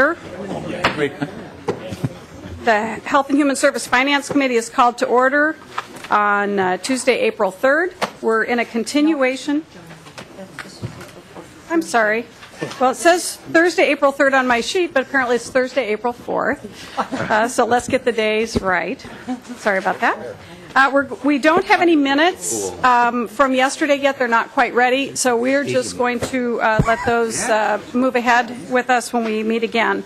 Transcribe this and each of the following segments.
order. The Health and Human Service Finance Committee is called to order on Tuesday, April 3rd. We're in a continuation. I'm sorry. Well, it says Thursday, April 3rd on my sheet, but apparently it's Thursday, April 4th. So let's get the days right. Sorry about that. We don't have any minutes from yesterday yet. They're not quite ready. So we're just going to let those move ahead with us when we meet again.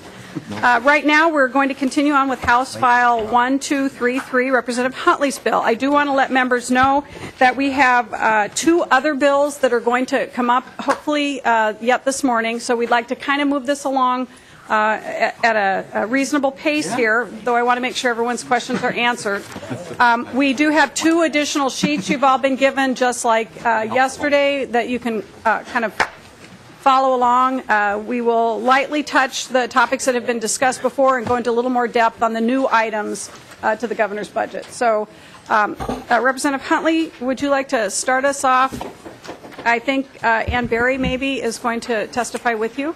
Right now, we're going to continue on with House File 1233, Representative Huntley's bill. I do want to let members know that we have two other bills that are going to come up, hopefully, yet this morning. So we'd like to kind of move this along at a reasonable pace here, though I want to make sure everyone's questions are answered. We do have two additional sheets you've all been given, just like yesterday, that you can kind of follow along. We will lightly touch the topics that have been discussed before and go into a little more depth on the new items to the governor's budget. So, Representative Huntley, would you like to start us off? I think Ann Berry maybe is going to testify with you.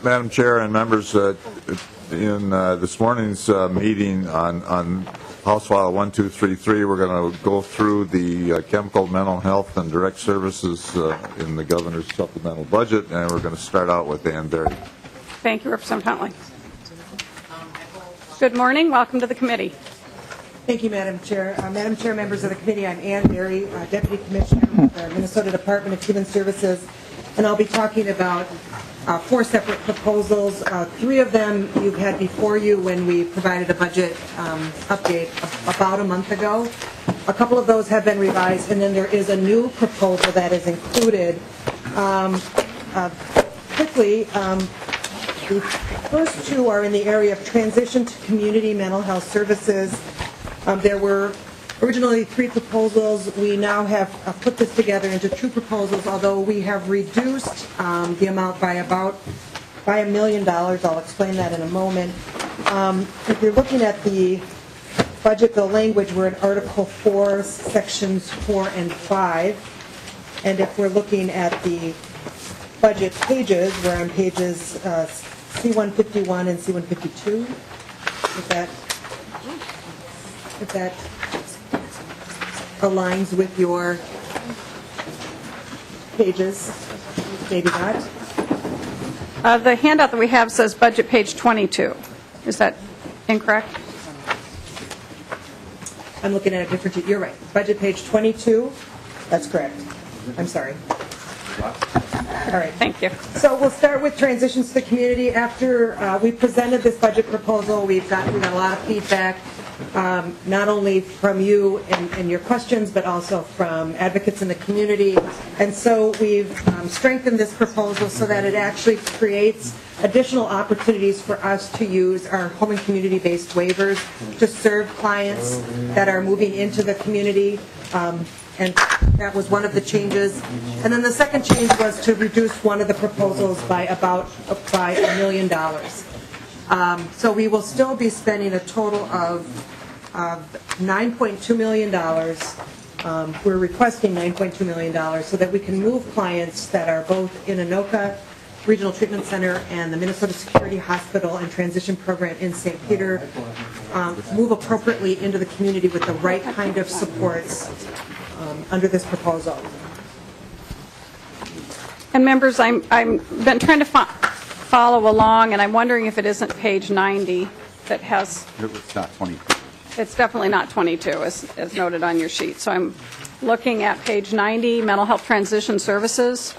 Madam Chair and members, in this morning's meeting on House File 1233, we're going to go through the chemical, mental health, and direct services in the governor's supplemental budget, and we're going to start out with Ann Berry. Thank you, Representative Huntley. Good morning. Welcome to the committee. Thank you, Madam Chair. Madam Chair, members of the committee, I'm Ann Berry, Deputy Commissioner with the Minnesota Department of Human Services, and I'll be talking about four separate proposals. Three of them you've had before you when we provided a budget update about a month ago. A couple of those have been revised, and then there is a new proposal that is included. Quickly, the first two are in the area of transition to community mental health services. There were originally three proposals. We now have put this together into two proposals, although we have reduced the amount by $1 million. I'll explain that in a moment. If you're looking at the budget bill language, we're in Article 4, Sections 4 and 5. And if we're looking at the budget pages, we're on pages C-151 and C-152. If that aligns with your pages, maybe not. The handout that we have says budget page 22. Is that incorrect? I'm looking at a different sheet. You're right. Budget page 22. That's correct. I'm sorry. All right. Thank you. So we'll start with transitions to the community. After we presented this budget proposal, we got a lot of feedback. Not only from you and your questions, but also from advocates in the community. And so we've strengthened this proposal so that it actually creates additional opportunities for us to use our home and community-based waivers to serve clients that are moving into the community. And that was one of the changes. And then the second change was to reduce one of the proposals by $1 million. So we will still be spending a total of $9.2 million. We're requesting $9.2 million so that we can move clients that are both in Anoka Regional Treatment Center and the Minnesota Security Hospital and Transition Program in St. Peter, move appropriately into the community with the right kind of supports under this proposal. And members, I'm been trying to follow along, and I'm wondering if it isn't page 90 that has. It's not 22. It's definitely not 22, as noted on your sheet. So I'm looking at page 90, mental health transition services.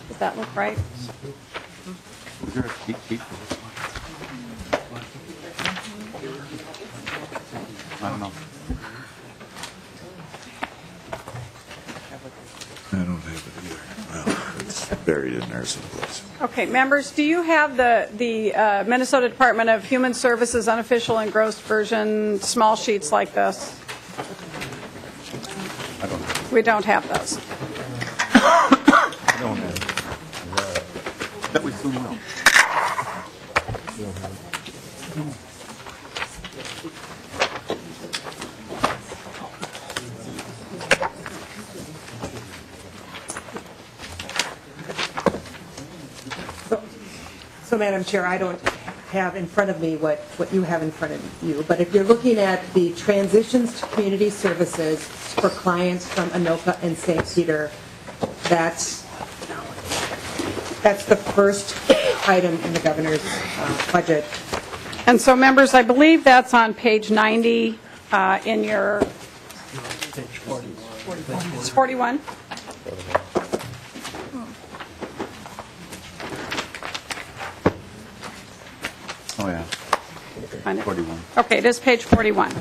Does that look right? Is there a cheat sheet? I don't know. I don't have it either. Well, it's buried in there someplace. Okay, members, do you have the Minnesota Department of Human Services unofficial engrossed version small sheets like this? I don't know. We don't have those. I don't have. That we soon will. So, Madam Chair, I don't have in front of me what you have in front of you, but if you're looking at the transitions to community services for clients from Anoka and St. Peter, that's the first item in the governor's budget. And so, members, I believe that's on page 90 in your... Page 40. It's 41? Oh, yeah. Find it? 41. Okay, it is page 41.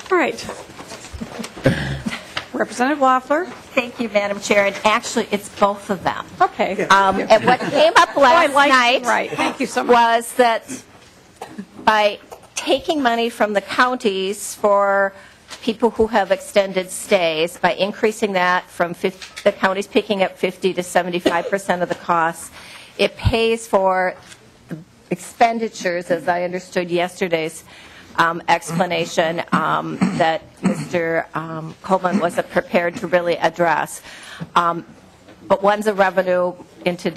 All right. Representative Loeffler? Thank you, Madam Chair. And actually, it's both of them. Okay. And what came up last night Right. Thank you so much. was that by taking money from the counties for people who have extended stays, by increasing that from the counties picking up 50 to 75% of the costs, it pays for the expenditures, as I understood yesterday's explanation that Mr. Coleman wasn't prepared to really address. But one's a revenue into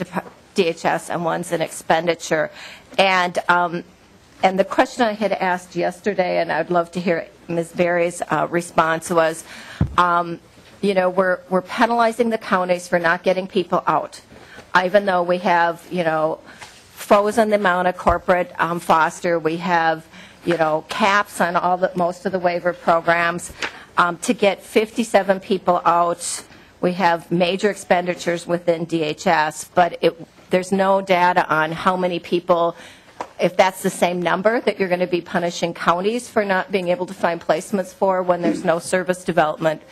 DHS and one's an expenditure. And the question I had asked yesterday, and I'd love to hear Ms. Berry's response, was, we're penalizing the counties for not getting people out, even though we have, frozen the amount of corporate foster. We have, caps on most of the waiver programs. To get 57 people out, we have major expenditures within DHS, but there's no data on how many people, if that's the same number that you're going to be punishing counties for not being able to find placements for when there's no service development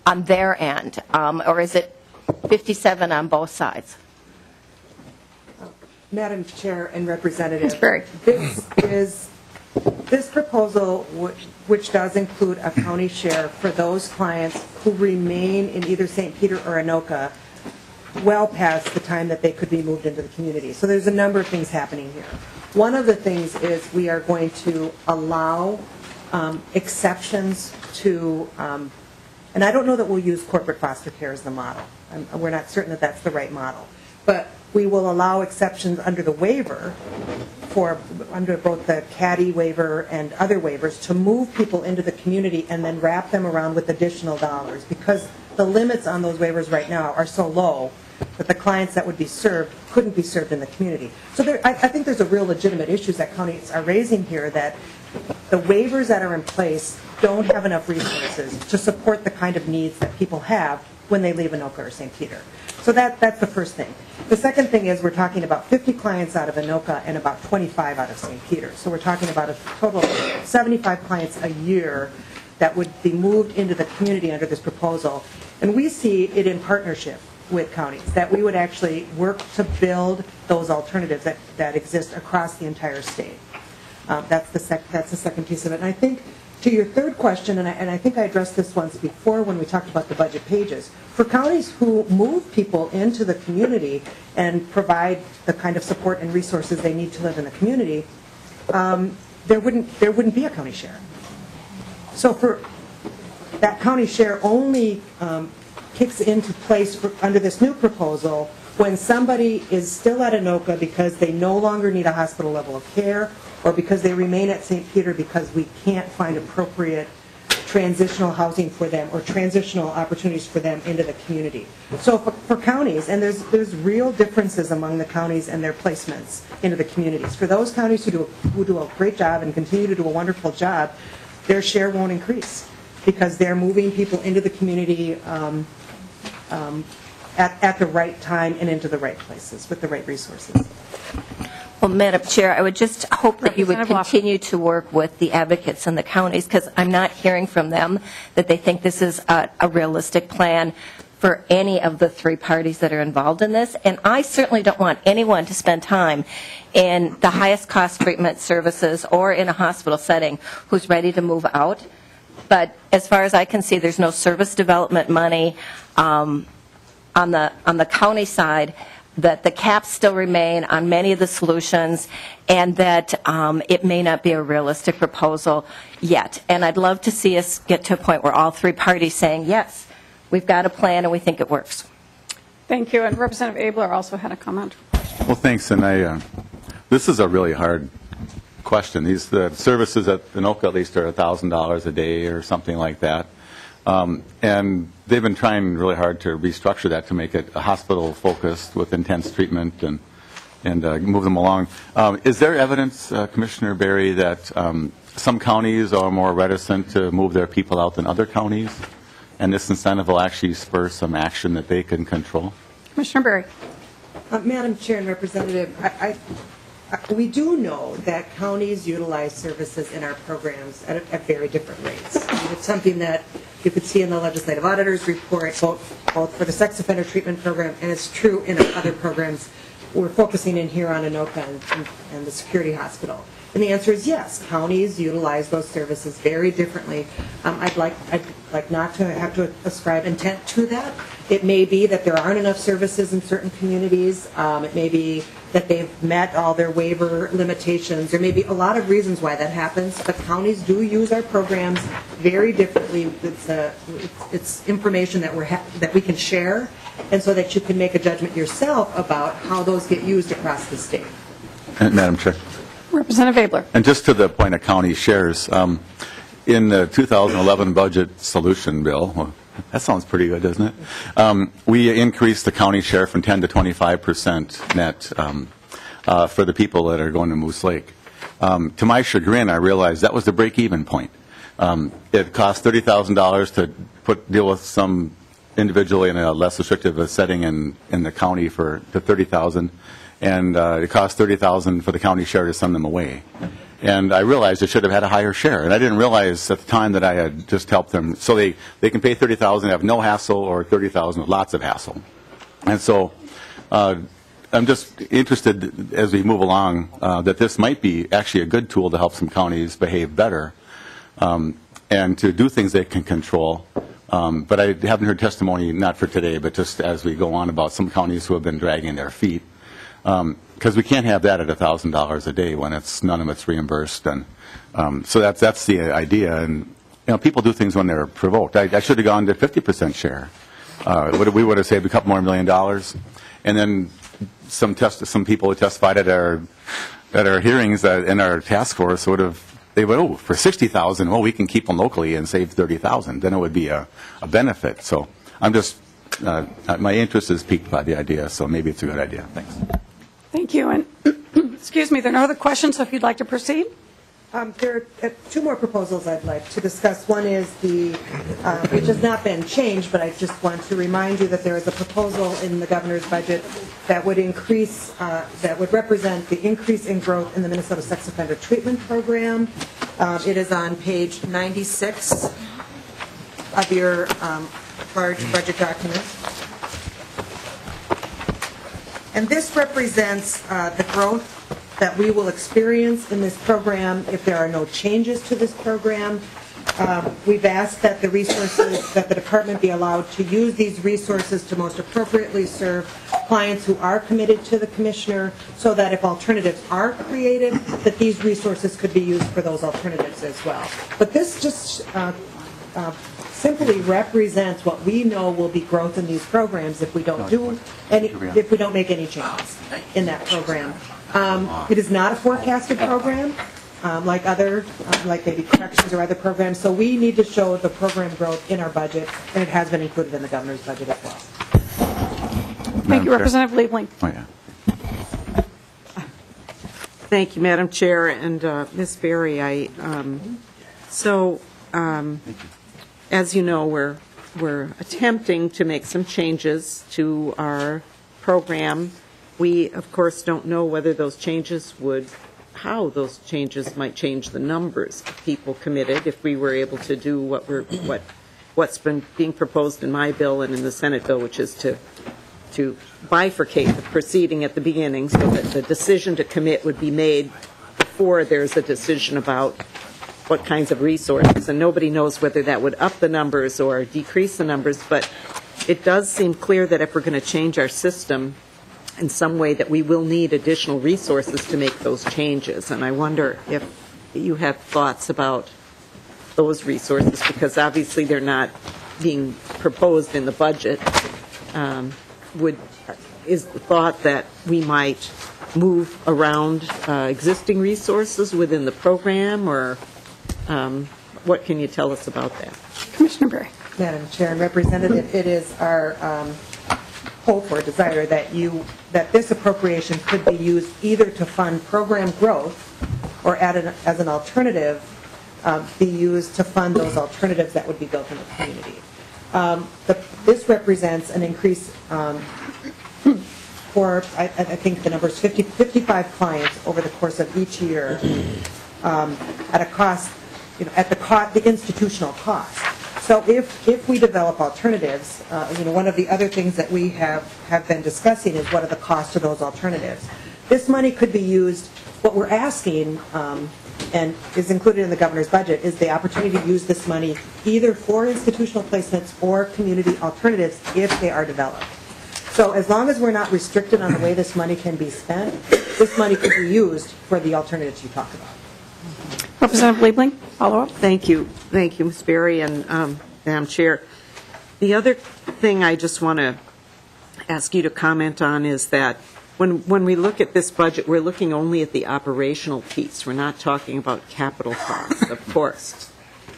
on their end, or is it 57 on both sides? Madam Chair and Representative, Berry. This proposal, which does include a county share for those clients who remain in either St. Peter or Anoka well past the time that they could be moved into the community. So there's a number of things happening here. One of the things is we are going to allow exceptions to, and I don't know that we'll use corporate foster care as the model. We're not certain that that's the right model. But we will allow exceptions under the waiver, under both the CADI waiver and other waivers, to move people into the community and then wrap them around with additional dollars, because the limits on those waivers right now are so low that the clients that would be served couldn't be served in the community. So I think there's a real legitimate issues that counties are raising here, that the waivers that are in place don't have enough resources to support the kind of needs that people have when they leave Anoka or St. Peter. So that's the first thing. The second thing is we're talking about 50 clients out of Anoka and about 25 out of St. Peter. So we're talking about a total of 75 clients a year that would be moved into the community under this proposal. And we see it in partnership with counties, that we would actually work to build those alternatives that exist across the entire state. That's the second piece of it. And I think to your third question, and I think I addressed this once before when we talked about the budget pages, for counties who move people into the community and provide the kind of support and resources they need to live in the community, there wouldn't be a county share. So for that county share only kicks into place under this new proposal when somebody is still at Anoka because they no longer need a hospital level of care, or because they remain at St. Peter because we can't find appropriate transitional housing for them or transitional opportunities for them into the community. So for counties, and there's real differences among the counties and their placements into the communities. For those counties who do a great job and continue to do a wonderful job, their share won't increase because they're moving people into the community at the right time and into the right places with the right resources. Well, Madam Chair, I would just hope that you would continue to work with the advocates in the counties, because I'm not hearing from them that they think this is a realistic plan for any of the three parties that are involved in this. And I certainly don't want anyone to spend time in the highest cost treatment services or in a hospital setting who's ready to move out. But as far as I can see, there's no service development money on the county side, that the caps still remain on many of the solutions, and that it may not be a realistic proposal yet. And I'd love to see us get to a point where all three parties saying, yes, we've got a plan and we think it works. Thank you. And Representative Abler also had a comment. Well, thanks. And this is a really hard question. The services at Anoka at least are $1,000 a day or something like that. And they've been trying really hard to restructure that to make it a hospital-focused with intense treatment and move them along. Is there evidence, Commissioner Berry, that some counties are more reticent to move their people out than other counties? And this incentive will actually spur some action that they can control? Commissioner Berry. Madam Chair and Representative, we do know that counties utilize services in our programs at very different rates. It's something that you could see in the legislative auditor's report, both for the sex offender treatment program, and it's true in our other programs. We're focusing in here on Anoka and the security hospital. And the answer is yes, counties utilize those services very differently. I'd like not to have to ascribe intent to that. It may be that there aren't enough services in certain communities. It may be that they've met all their waiver limitations. There may be a lot of reasons why that happens, but counties do use our programs very differently. It's information that we can share, and so that you can make a judgment yourself about how those get used across the state. Madam Chair. Representative Abler. And just to the point of county shares, in the 2011 budget solution bill, well, that sounds pretty good, doesn't it? We increased the county share from 10 to 25% net for the people that are going to Moose Lake. To my chagrin, I realized that was the break-even point. It cost $30,000 to deal with some individual in a less restrictive setting in the county to $30,000. And it cost $30,000 for the county share to send them away. And I realized I should have had a higher share. And I didn't realize at the time that I had just helped them. So they can pay $30,000, have no hassle, or $30,000 with lots of hassle. And so I'm just interested as we move along that this might be actually a good tool to help some counties behave better and to do things they can control. But I haven't heard testimony, not for today, but just as we go on, about some counties who have been dragging their feet. Because we can't have that at $1,000 a day when none of it's reimbursed, and so that's the idea. And people do things when they're provoked. I should have gone to 50% share. We would have saved a couple more $1 million. And then some people who testified at our hearings in our task force for $60,000, well, we can keep them locally and save $30,000. Then it would be a benefit. So I'm just my interest is piqued by the idea. So maybe it's a good idea. Thanks. Thank you. And excuse me, there are no other questions, so if you'd like to proceed. There are two more proposals I'd like to discuss. One is which has not been changed, but I just want to remind you that there is a proposal in the governor's budget that would represent the increase in growth in the Minnesota Sex Offender Treatment Program. It is on page 96 of your large budget document. And this represents the growth that we will experience in this program if there are no changes to this program. We've asked that the department be allowed to use these resources to most appropriately serve clients who are committed to the commissioner, so that if alternatives are created, that these resources could be used for those alternatives as well. But this just simply represents what we know will be growth in these programs if we don't make any changes in that program. It is not a forecasted program like maybe corrections or other programs, so we need to show the program growth in our budget, and it has been included in the governor's budget as well. Thank you, Representative Liebling. Oh, yeah. Thank you, Madam Chair, and Ms. Berry. As you know, we're attempting to make some changes to our program. We, of course, don't know whether how those changes might change the numbers of people committed if we were able to do what's been being proposed in my bill and in the Senate bill, which is to bifurcate the proceeding at the beginning so that the decision to commit would be made before there's a decision about what kinds of resources, and nobody knows whether that would up the numbers or decrease the numbers, but it does seem clear that if we're going to change our system in some way that we will need additional resources to make those changes. And I wonder if you have thoughts about those resources, because obviously they're not being proposed in the budget. is the thought that we might move around existing resources within the program, or what can you tell us about that? Commissioner Berry. Madam Chair and Representative, it is our hope or desire that this appropriation could be used either to fund program growth or as an alternative, be used to fund those alternatives that would be built in the community. This represents an increase for, I think the number is 55 clients over the course of each year at a cost, at the institutional cost. So if we develop alternatives, one of the other things that we have been discussing is what are the costs of those alternatives. This money could be used, what we're asking, and is included in the governor's budget, is the opportunity to use this money either for institutional placements or community alternatives if they are developed. So as long as we're not restricted on the way this money can be spent, this money could be used for the alternatives you talked about. Representative Liebling, follow up. Thank you, Ms. Berry and Madam Chair. The other thing I just want to ask you to comment on is that when we look at this budget, we're looking only at the operational piece. We're not talking about capital costs, of course.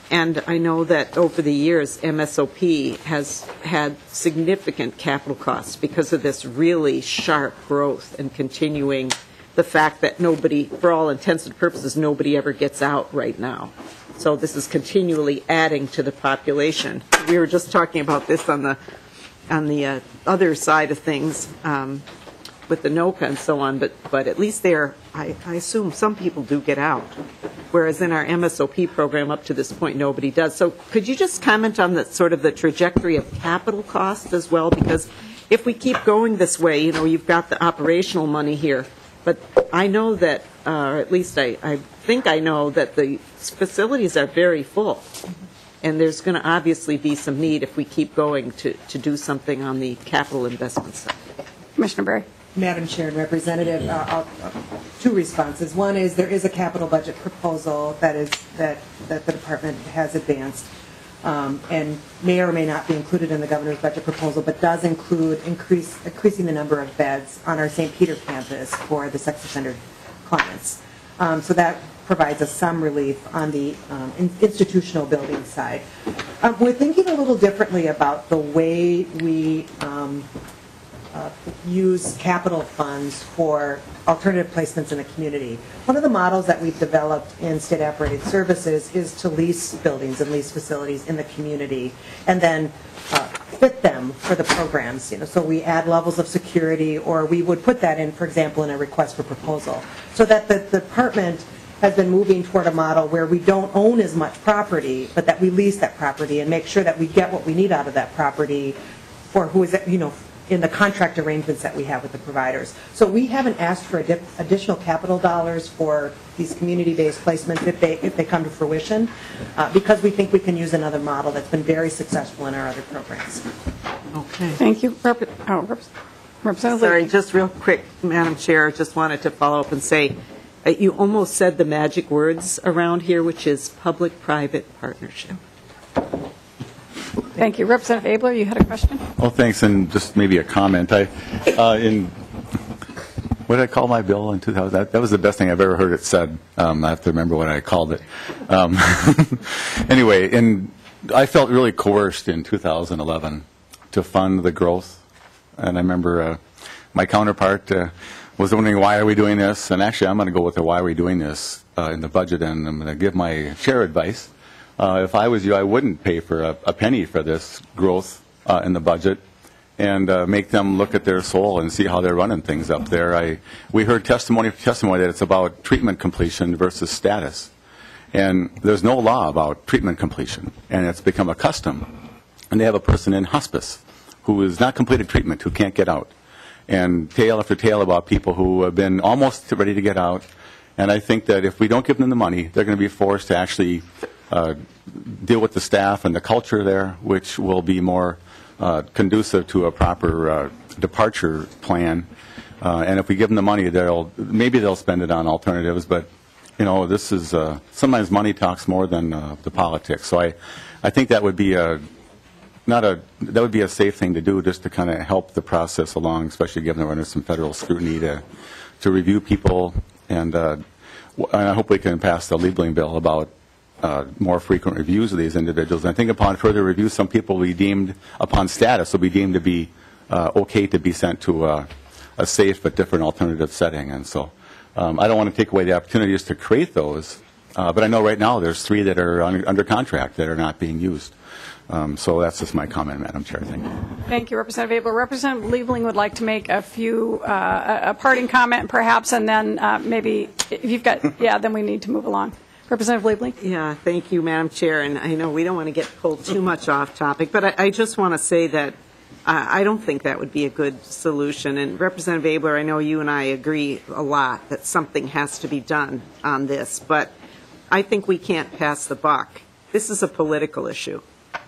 And I know that over the years, MSOP has had significant capital costs because of this really sharp growth and continuing the fact that nobody, for all intents and purposes, nobody ever gets out right now. So this is continually adding to the population. We were just talking about this on the other side of things with the NOCA and so on, but at least there, I assume some people do get out, whereas in our MSOP program up to this point, nobody does. So could you just comment on the sort of the trajectory of capital costs as well? Because if we keep going this way, you've got the operational money here, but I know that, or at least I think I know that the facilities are very full, and there's going to obviously be some need if we keep going to do something on the capital investment side. Commissioner Berry. Madam Chair and Representative, two responses. One is there is a capital budget proposal that the department has advanced and may or may not be included in the governor's budget proposal, but does include increasing the number of beds on our St. Peter campus for the sex offender clients. So that provides us some relief on the institutional building side. We're thinking a little differently about the way we use capital funds for alternative placements in the community. One of the models that we've developed in state operated services is to lease buildings and lease facilities in the community and then fit them for the programs. So we add levels of security, or we would put that in, for example, in a request for proposal. So that the department has been moving toward a model where we don't own as much property, but that we lease that property and make sure that we get what we need out of that property for who is, in the contract arrangements that we have with the providers. So we haven't asked for additional capital dollars for these community-based placements if they come to fruition, because we think we can use another model that's been very successful in our other programs. Okay. Thank you. Representative Sorry, Liebling. just real quick, Madam Chair, just wanted to follow up and say, you almost said the magic words around here, which is public-private partnership. Thank you. Representative Abler, you had a question? Oh, thanks, and just maybe a comment. What did I call my bill in 2000? That was the best thing I've ever heard it said. I have to remember what I called it. Anyway, I felt really coerced in 2011 to fund the growth. And I remember my counterpart was wondering, why are we doing this? And actually, I'm going to go with the why are we doing this in the budget, and I'm going to give my chair advice. If I was you, I wouldn't pay for a penny for this growth in the budget, and make them look at their soul and see how they're running things up there. We heard testimony that it's about treatment completion versus status. And there's no law about treatment completion, and it's become a custom. And they have a person in hospice who has not completed treatment, who can't get out. And tale after tale about people who have been almost ready to get out. And I think that if we don't give them the money, they're going to be forced to actually deal with the staff and the culture there, which will be more conducive to a proper departure plan. And if we give them the money, maybe they'll spend it on alternatives. But this is sometimes money talks more than the politics. So I think that would be that would be a safe thing to do, just to kind of help the process along, especially given that we're under some federal scrutiny to review people. And I hope we can pass the labeling bill about more frequent reviews of these individuals. And I think upon further review, some people will be deemed, upon status, will be deemed to be okay to be sent to a safe but different alternative setting. And so I don't want to take away the opportunities to create those, but I know right now there's 3 that are under contract that are not being used. So that's just my comment, Madam Chair. Thank you. Thank you, Representative Abel. Representative Liebling would like to make a few, a parting comment perhaps, and then maybe if you've got, then we need to move along. Representative Liebling? Yeah, thank you, Madam Chair. And I know we don't want to get pulled too much off topic, but I just want to say that I don't think that would be a good solution. And Representative Abler, I know you and I agree a lot that something has to be done on this, but I think we can't pass the buck. This is a political issue.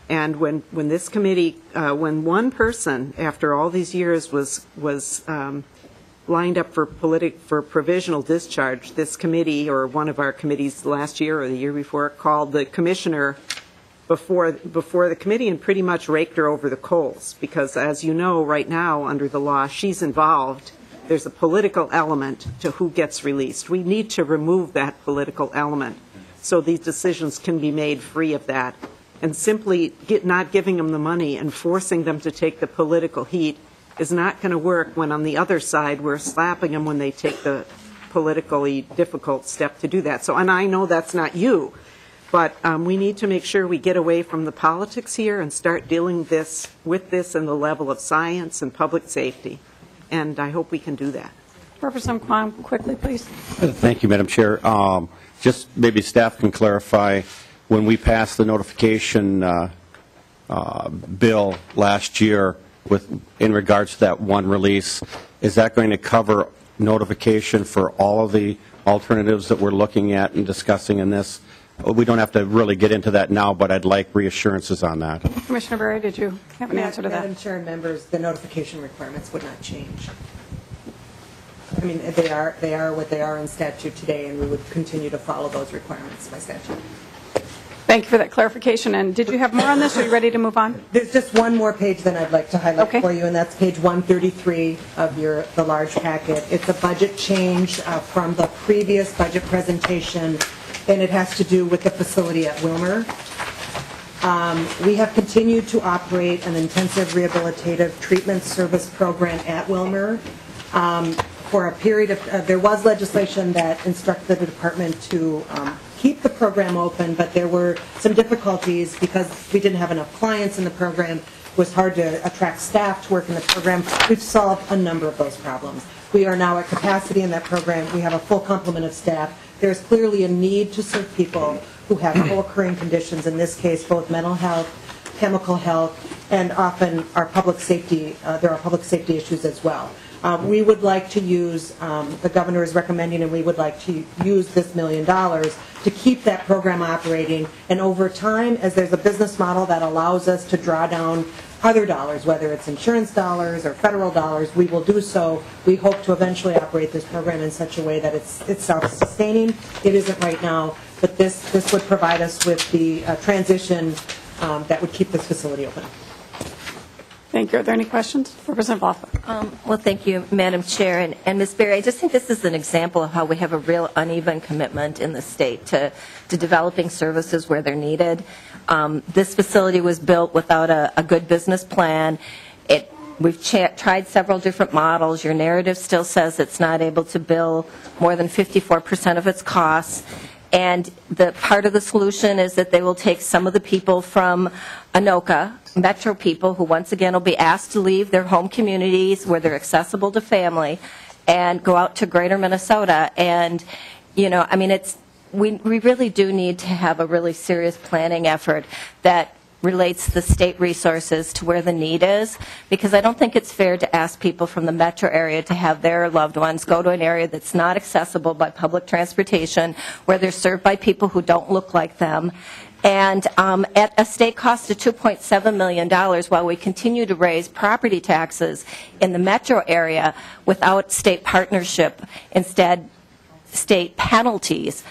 And when this committee, when one person, after all these years, was lined up for provisional discharge, this committee, or one of our committees last year or the year before, called the commissioner before the committee and pretty much raked her over the coals. Because as you know, right now, under the law, she's involved. There's a political element to who gets released. We need to remove that political element so these decisions can be made free of that. And simply not giving them the money and forcing them to take the political heat is not going to work when on the other side we're slapping them when they take the politically difficult step to do that. So, and I know that's not you, but we need to make sure we get away from the politics here and start dealing with this in the level of science and public safety. And I hope we can do that. Representative Kwan, quickly, please. Thank you, Madam Chair. Just maybe staff can clarify, when we passed the notification bill last year in regards to that one release, is that going to cover notification for all of the alternatives that we're looking at and discussing in this? We don't have to really get into that now, but I'd like reassurances on that. Commissioner Berry, did you have an answer to that? Madam Chair and members, the notification requirements would not change. I mean, they are what they are in statute today, and we would continue to follow those requirements by statute. Thank you for that clarification. And did you have more on this? Are you ready to move on? There's just one more page that I'd like to highlight Okay. for you, and that's page 133 of the large packet. It's a budget change from the previous budget presentation, and it has to do with the facility at Wilmer. We have continued to operate an intensive rehabilitative treatment service program at Wilmer. For a period of, there was legislation that instructed the department to keep the program open, but there were some difficulties because we didn't have enough clients in the program. It was hard to attract staff to work in the program. We've solved a number of those problems. We are now at capacity in that program. We have a full complement of staff. There's clearly a need to serve people who have co-occurring conditions, in this case both mental health, chemical health, and often our public safety, there are public safety issues as well. We would like to use, the governor is recommending, and we would like to use this $1 million to keep that program operating. And over time, as there's a business model that allows us to draw down other dollars, whether it's insurance dollars or federal dollars, we will do so. We hope to eventually operate this program in such a way that it's self-sustaining. It isn't right now, but this would provide us with the transition that would keep this facility open. Thank you. Are there any questions? Representative Botha. Well, thank you, Madam Chair. And Ms. Berry, I just think this is an example of how we have a real uneven commitment in the state to developing services where they're needed. This facility was built without a good business plan. We've tried several different models. Your narrative still says it's not able to bill more than 54% of its costs. And the part of the solution is that they will take some of the people from Anoka, Metro people, who once again will be asked to leave their home communities where they're accessible to family and go out to greater Minnesota. And, you know, I mean, we really do need to have a really serious planning effort that relates the state resources to where the need is, because I don't think it's fair to ask people from the metro area to have their loved ones go to an area that's not accessible by public transportation, where they're served by people who don't look like them. And at a state cost of $2.7 million, while we continue to raise property taxes in the metro area without state partnership, instead state penalties,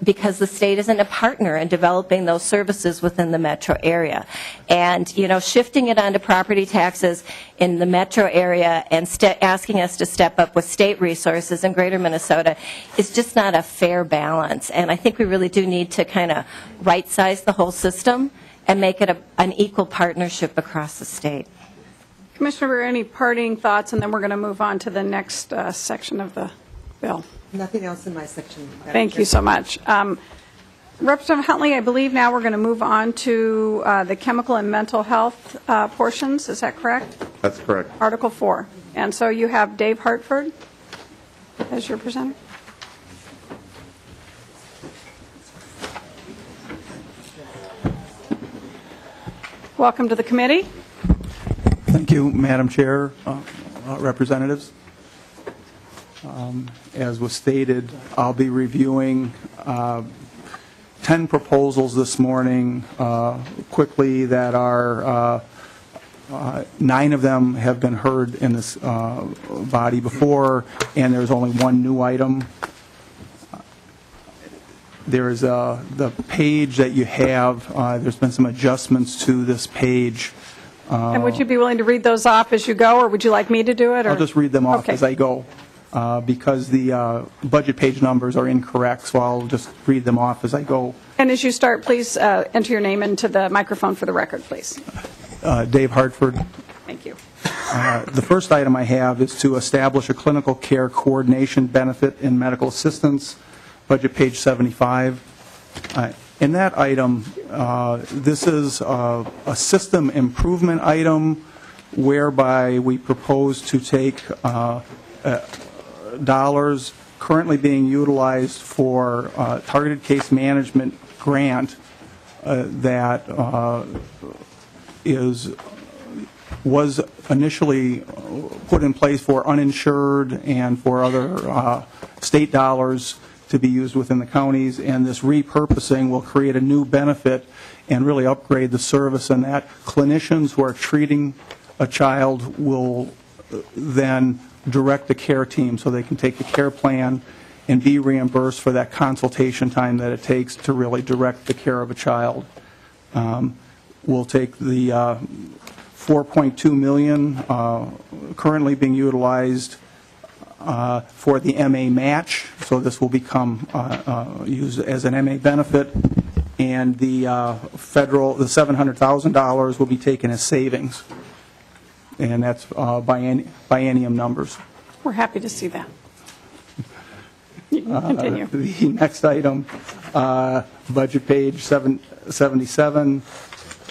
because the state isn't a partner in developing those services within the metro area. And, shifting it onto property taxes in the metro area and asking us to step up with state resources in greater Minnesota is just not a fair balance. And I think we really do need to kind of right-size the whole system and make it an equal partnership across the state. Commissioner, any parting thoughts, and then we're going to move on to the next section of the bill. Nothing else in my section. Thank you so much. Representative Huntley, I believe now we're going to move on to the chemical and mental health portions. Is that correct? That's correct. Article 4. And so you have Dave Hartford as your presenter. Welcome to the committee. Thank you, Madam Chair, representatives. As was stated, I'll be reviewing 10 proposals this morning quickly that are 9 of them have been heard in this body before, and there's only one new item. There's the page that you have, there's been some adjustments to this page. And would you be willing to read those off as you go, or would you like me to do it? Or? I'll just read them off Okay. as I go. Because the budget page numbers are incorrect, so I'll just read them off as I go. And as you start, please enter your name into the microphone for the record, please. Dave Hartford. Thank you. The first item I have is to establish a clinical care coordination benefit in medical assistance, budget page 75. In that item, this is a system improvement item whereby we propose to take dollars currently being utilized for targeted case management grant that was initially put in place for uninsured and for other state dollars to be used within the counties, and this repurposing will create a new benefit and really upgrade the service, and that clinicians who are treating a child will then direct the care team so they can take the care plan and be reimbursed for that consultation time that it takes to really direct the care of a child. We'll take the $4.2 million currently being utilized for the MA match, so this will become used as an MA benefit, and the federal, the $700,000 will be taken as savings. And that's biennium numbers. We're happy to see that. You can continue. The next item, budget page 77,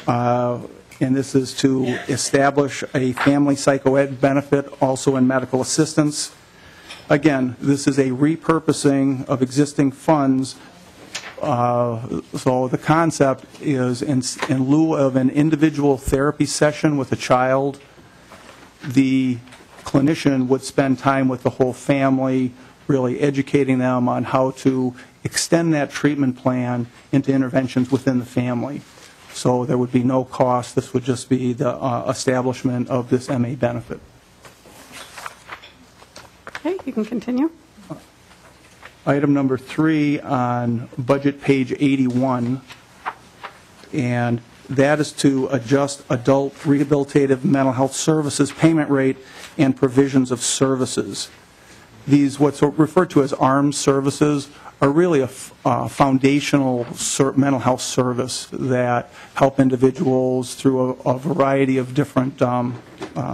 and this is to establish a family psychoed benefit also in medical assistance. Again, this is a repurposing of existing funds. So the concept is in lieu of an individual therapy session with a child, the clinician would spend time with the whole family, really educating them on how to extend that treatment plan into interventions within the family. So there would be no cost. This would just be the establishment of this MA benefit. Okay, you can continue. Item number 3 on budget page 81, and that is to adjust adult rehabilitative mental health services payment rate and provisions of services. These, what's referred to as ARMS services, are really a foundational mental health service that help individuals through a variety of different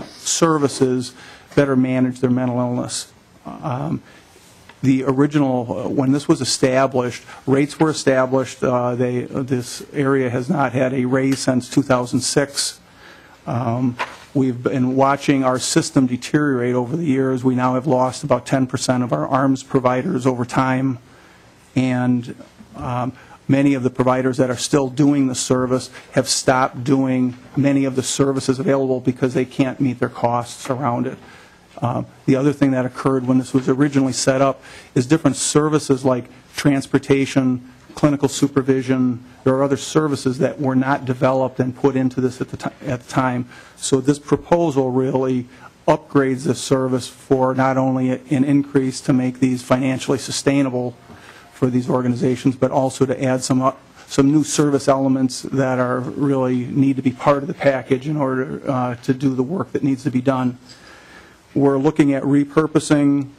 services better manage their mental illness. The original, when this was established, rates were established. This area has not had a raise since 2006. We've been watching our system deteriorate over the years. We now have lost about 10% of our ARMS providers over time, and many of the providers that are still doing the service have stopped doing many of the services available because they can't meet their costs around it. The other thing that occurred when this was originally set up is different services like transportation, clinical supervision. There are other services that were not developed and put into this at the time. So this proposal really upgrades the service for not only an increase to make these financially sustainable for these organizations, but also to add some new service elements that are really need to be part of the package in order to do the work that needs to be done. We're looking at repurposing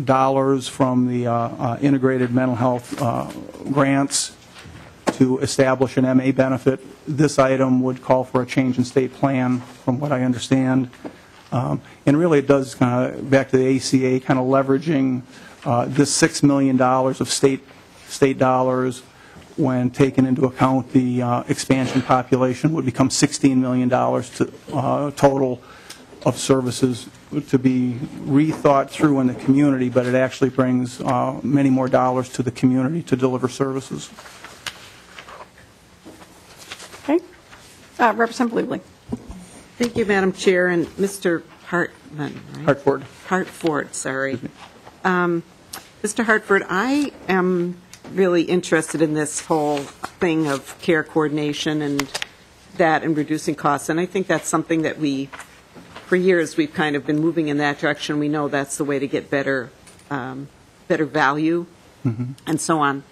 dollars from the integrated mental health grants to establish an MA benefit. This item would call for a change in state plan, from what I understand. And really it does, back to the ACA, kind of leveraging this $6 million of state dollars, when taken into account the expansion population, would become $16 million to total of services to be rethought through in the community, but it actually brings many more dollars to the community to deliver services. Okay. Representative Liebling. Thank you, Madam Chair, and Mr. Hartman. Right? Hartford, sorry. Mr. Hartford, I am really interested in this whole thing of care coordination and that and reducing costs, and I think that's something that for years we've kind of been moving in that direction. We know that's the way to get better value and so on.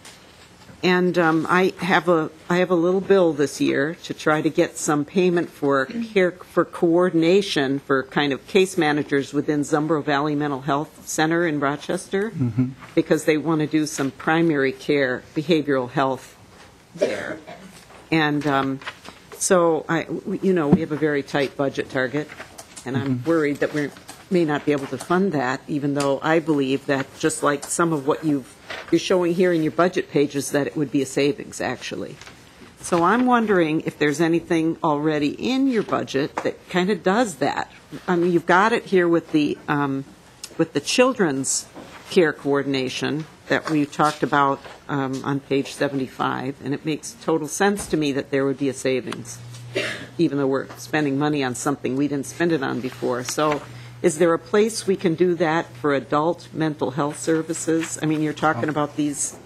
And I have a little bill this year to try to get some payment for coordination for kind of case managers within Zumbro Valley Mental Health Center in Rochester, because they want to do some primary care behavioral health there. And so we have a very tight budget target, and I'm worried that we may not be able to fund that, even though I believe that just like some of what you're showing here in your budget pages, that it would be a savings, actually. So I'm wondering if there's anything already in your budget that kind of does that. I mean, you've got it here with the children's care coordination that we talked about on page 75, and it makes total sense to me that there would be a savings, even though we're spending money on something we didn't spend it on before. So is there a place we can do that for adult mental health services? I mean, you're talking about these.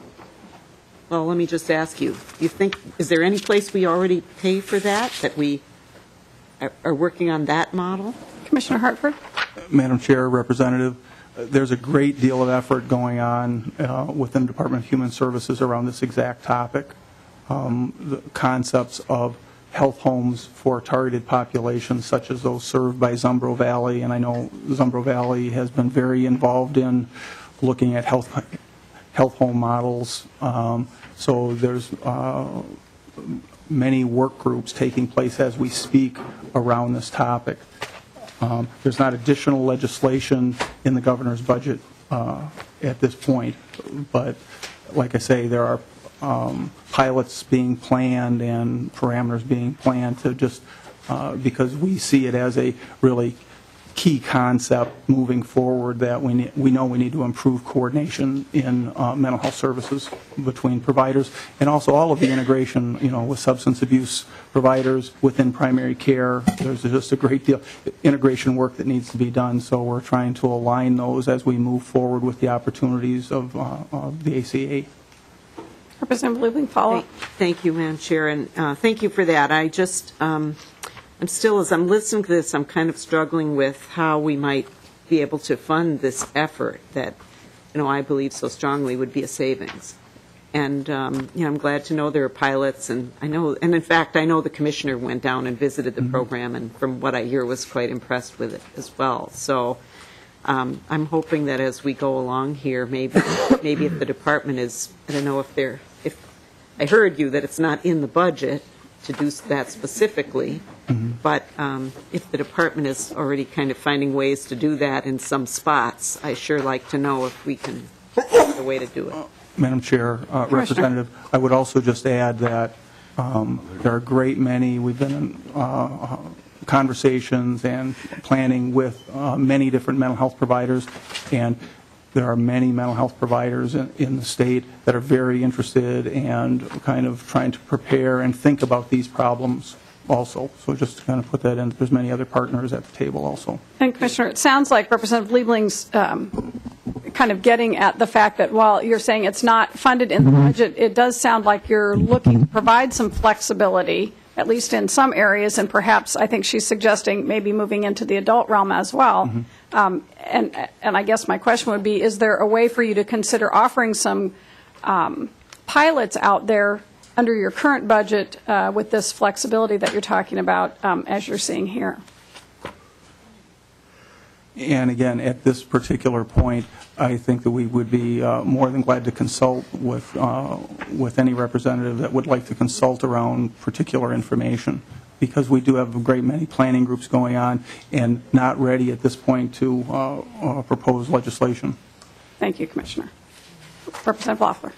Well, let me just ask you, is there any place we already pay for that we are working on that model? Commissioner Hartford. Madam Chair, Representative, there's a great deal of effort going on within the Department of Human Services around this exact topic. The concepts of health homes for targeted populations, such as those served by Zumbro Valley, and I know Zumbro Valley has been very involved in looking at health home models. So there's many work groups taking place as we speak around this topic. There's not additional legislation in the governor's budget at this point, but like I say, there are pilots being planned and parameters being planned to just because we see it as a really key concept moving forward that we know we need to improve coordination in mental health services between providers, and also all of the integration, with substance abuse providers within primary care. There's just a great deal of integration work that needs to be done, so we're trying to align those as we move forward with the opportunities of the ACA. Representative Liebling, follow-up. Thank you, Madam Chair, and thank you for that. I just, I'm still, as I'm listening to this, I'm kind of struggling with how we might be able to fund this effort that, I believe so strongly would be a savings. And, I'm glad to know there are pilots, and in fact, I know the commissioner went down and visited the program, and from what I hear, was quite impressed with it as well. So I'm hoping that as we go along here, maybe if the department is, I don't know if I heard you that it's not in the budget to do that specifically, but if the department is already kind of finding ways to do that in some spots, I sure like to know if we can find a way to do it. Madam Chair, Representative, I would also just add that there are a great many, we've been in conversations and planning with many different mental health providers, and there are many mental health providers in the state that are very interested and kind of trying to prepare and think about these problems also. So just to kind of put that in, there's many other partners at the table also. And Commissioner, it sounds like Representative Liebling's kind of getting at the fact that while you're saying it's not funded in the budget, it does sound like you're looking to provide some flexibility at least in some areas, and perhaps I think she's suggesting maybe moving into the adult realm as well. And I guess my question would be, is there a way for you to consider offering some pilots out there under your current budget with this flexibility that you're talking about as you're seeing here? And again, at this particular point, I think that we would be more than glad to consult with any representative that would like to consult around particular information, because we do have a great many planning groups going on and not ready at this point to propose legislation. Thank you, Commissioner. Representative Loeffler.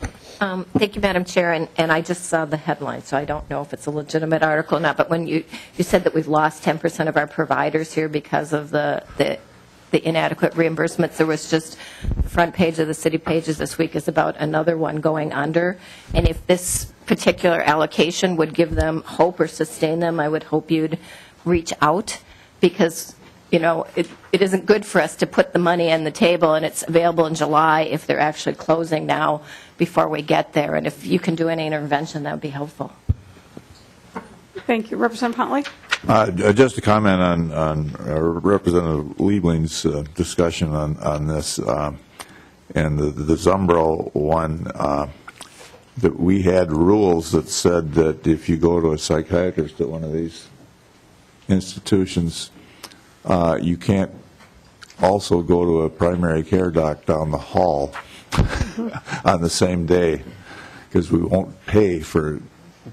Thank you, Madam Chair, and I just saw the headline, so I don't know if it's a legitimate article or not, but when you said that we've lost 10% of our providers here because of the inadequate reimbursements, there was just the front page of the city pages this week is about another one going under, and if this particular allocation would give them hope or sustain them, I would hope you'd reach out, because it isn't good for us to put the money on the table and it's available in July if they're actually closing now before we get there. And if you can do any intervention, that would be helpful. Thank you. Representative Huntley? Just a comment on Representative Liebling's discussion on this and the Zumbro one, that we had rules that said that if you go to a psychiatrist at one of these institutions, you can't also go to a primary care doc down the hall on the same day, because we won't pay for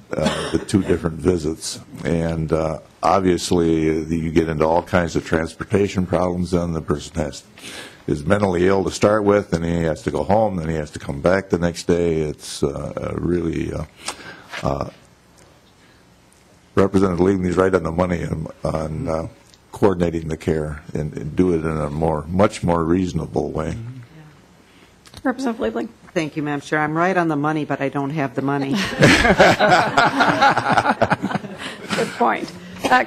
the two different visits. And obviously, you get into all kinds of transportation problems. Then the person is mentally ill to start with, and he has to go home, then he has to come back the next day. It's really Representative Liebling's right on the money on coordinating the care and do it in a much more reasonable way. Representative Liebling. Thank you, Madam Chair. I'm right on the money, but I don't have the money. Good point.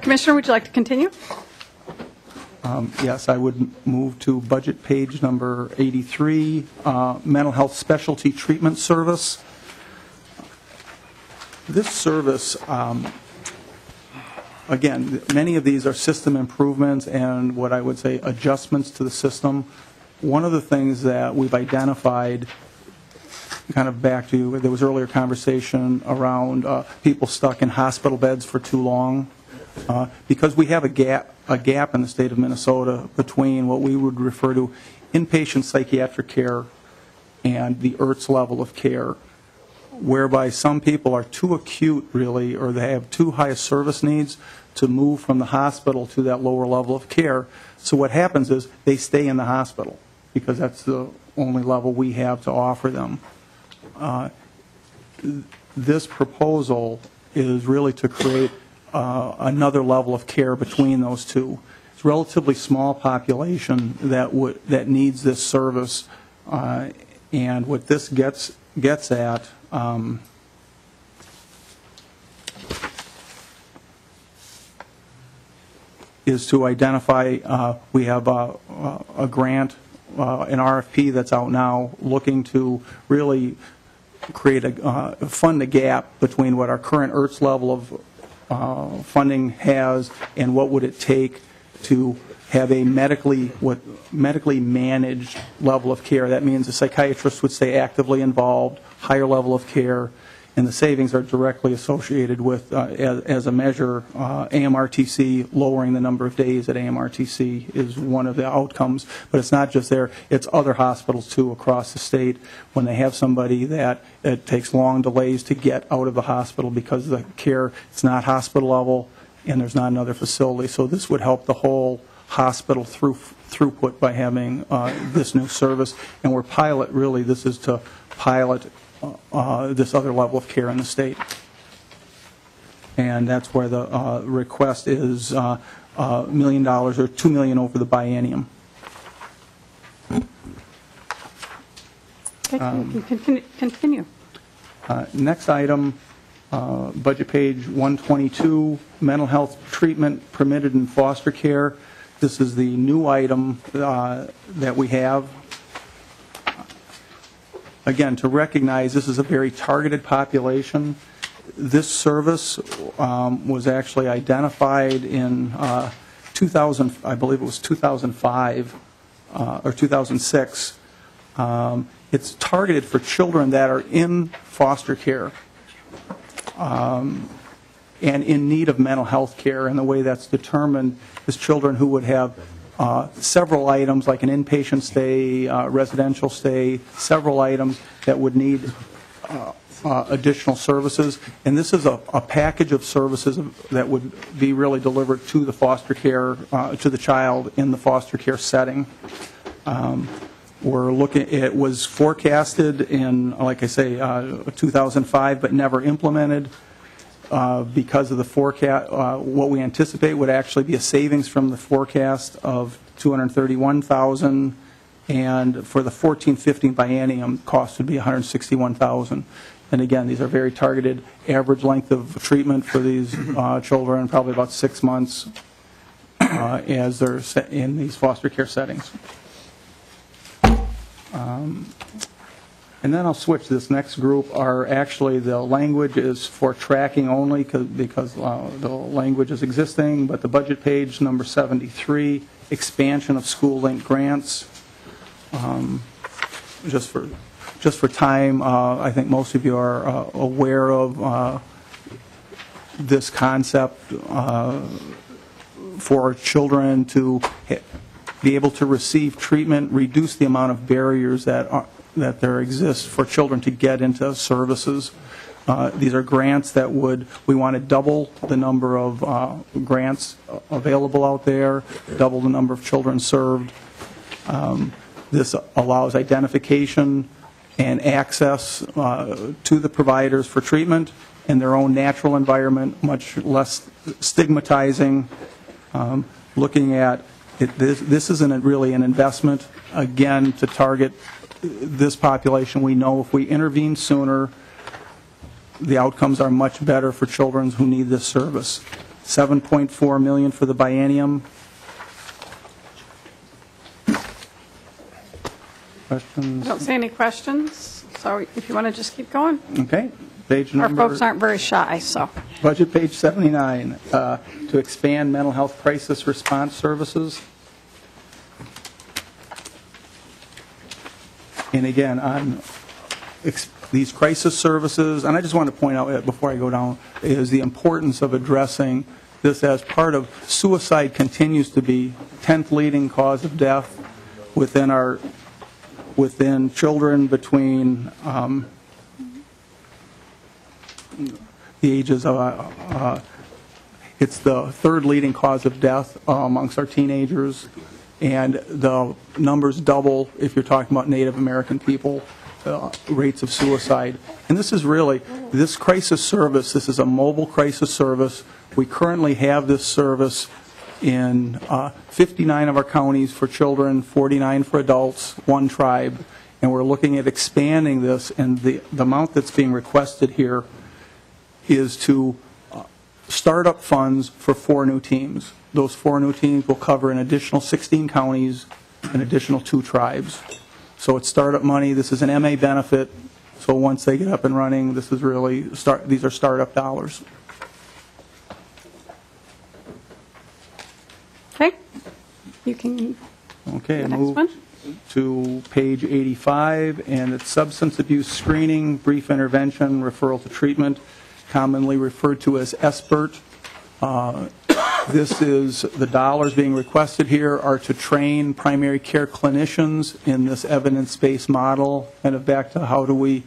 Commissioner, would you like to continue? Yes, I would move to budget page number 83, mental health specialty treatment service. This service, again, many of these are system improvements and what I would say adjustments to the system. One of the things that we've identified, kind of back to, there was earlier conversation around people stuck in hospital beds for too long, because we have a gap in the state of Minnesota between what we would refer to inpatient psychiatric care and the IRTS level of care, whereby some people are too acute, really, or they have too high a service needs to move from the hospital to that lower level of care. So what happens is they stay in the hospital because that's the only level we have to offer them. This proposal is really to create another level of care between those two. It's a relatively small population that needs this service, and what this gets at is to identify. We have a grant, an RFP that's out now, looking to really create fund a gap between what our current IRTS level of funding has and what would it take to have a medically managed level of care. That means the psychiatrist would stay actively involved, higher level of care, and the savings are directly associated with, as a measure, AMRTC, lowering the number of days at AMRTC is one of the outcomes. But it's not just there, it's other hospitals too across the state. When they have somebody that it takes long delays to get out of the hospital because the care, it's not hospital level and there's not another facility. So this would help the whole hospital throughput by having this new service. And this is to pilot this other level of care in the state. And that's where the request is $1 million or $2 million over the biennium. Okay, continue. Next item, budget page 122, mental health treatment permitted in foster care. This is the new item that we have. Again, to recognize this is a very targeted population, This service was actually identified in 2000, I believe it was 2005 or 2006. It's targeted for children that are in foster care and in need of mental health care. And the way that's determined is children who would have several items like an inpatient stay, residential stay, several items that would need additional services. And this is a package of services that would be really delivered to the foster care, to the child in the foster care setting. We're looking, it was forecasted in, like I say, 2005, but never implemented because of the forecast. What we anticipate would actually be a savings from the forecast of $231,000, and for the 14-15 biennium, cost would be $161,000. And again, these are very targeted. Average length of treatment for these children, probably about 6 months as they're in these foster care settings. And then I'll switch. This next group are actually, the language is for tracking only because the language is existing, but the budget page, number 73, expansion of school-linked grants. Just for time, I think most of you are aware of this concept for children to be able to receive treatment, reduce the amount of barriers that there exist for children to get into services. These are grants that we want to double the number of grants available out there, double the number of children served. This allows identification and access to the providers for treatment in their own natural environment, much less stigmatizing. Looking at this isn't really an investment, again, to target this population. We know if we intervene sooner, the outcomes are much better for children who need this service. $7.4 million for the biennium. Questions? I don't see any questions, so if you want to just keep going. Okay. Page Our number, folks aren't very shy, so. budget page 79, to expand mental health crisis response services. And again, on these crisis services, and I just want to point out before I go down, is the importance of addressing this as part of suicide continues to be 10th leading cause of death within children between the ages of, it's the third leading cause of death amongst our teenagers, and the numbers double if you're talking about Native American people, rates of suicide. And this is really, this crisis service, this is a mobile crisis service. We currently have this service in 59 of our counties for children, 49 for adults, 1 tribe, and we're looking at expanding this, and the amount that's being requested here is to start up funds for 4 new teams. Those 4 new teams will cover an additional 16 counties, an additional 2 tribes. So it's startup money. This is an MA benefit. So once they get up and running, this is really these are startup dollars. Okay. You can. Okay, the I next move one. to page 85, and it's substance abuse screening, brief intervention, referral to treatment, commonly referred to as SBIRT. This is, the dollars being requested here are to train primary care clinicians in this evidence-based model, and back to how do we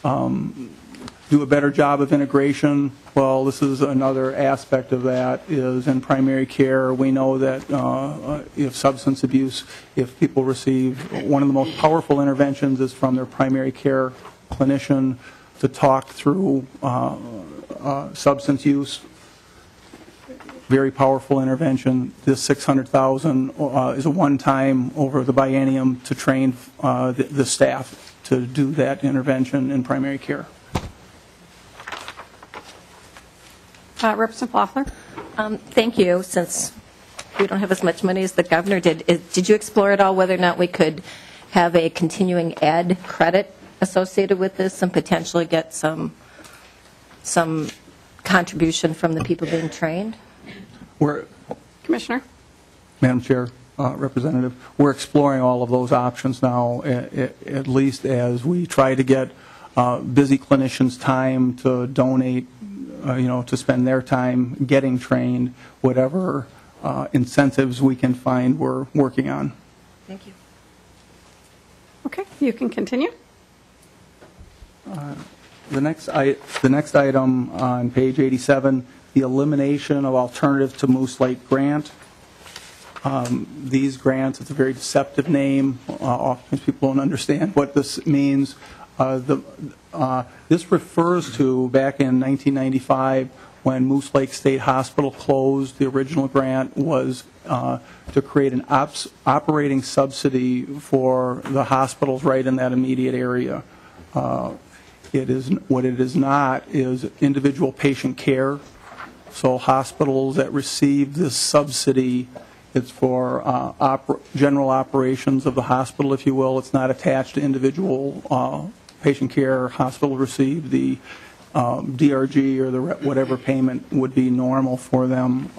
do a better job of integration. Well, this is another aspect of that, is in primary care, we know that if substance abuse, if people receive, one of the most powerful interventions is from their primary care clinician to talk through substance use. Very powerful intervention. This $600,000 is a one-time over the biennium to train the staff to do that intervention in primary care. Representative Loeffler. Thank you. Since we don't have as much money as the governor did, did you explore at all whether or not we could have a continuing ed credit associated with this and potentially get some some contribution from the people being trained? Commissioner? Madam Chair, Representative, we're exploring all of those options now, at least as we try to get busy clinicians time to donate, to spend their time getting trained, whatever incentives we can find, we're working on. Thank you. Okay, you can continue. The next item on page 87, the elimination of alternative to Moose Lake grant. These grants, it's a very deceptive name. Often people don't understand what this means. This refers to back in 1995 when Moose Lake State Hospital closed. The original grant was to create an operating subsidy for the hospitals right in that immediate area. What it is not is individual patient care. So hospitals that receive this subsidy, it's for general operations of the hospital, if you will. It's not attached to individual patient care. Hospital receive the DRG or the whatever payment would be normal for them.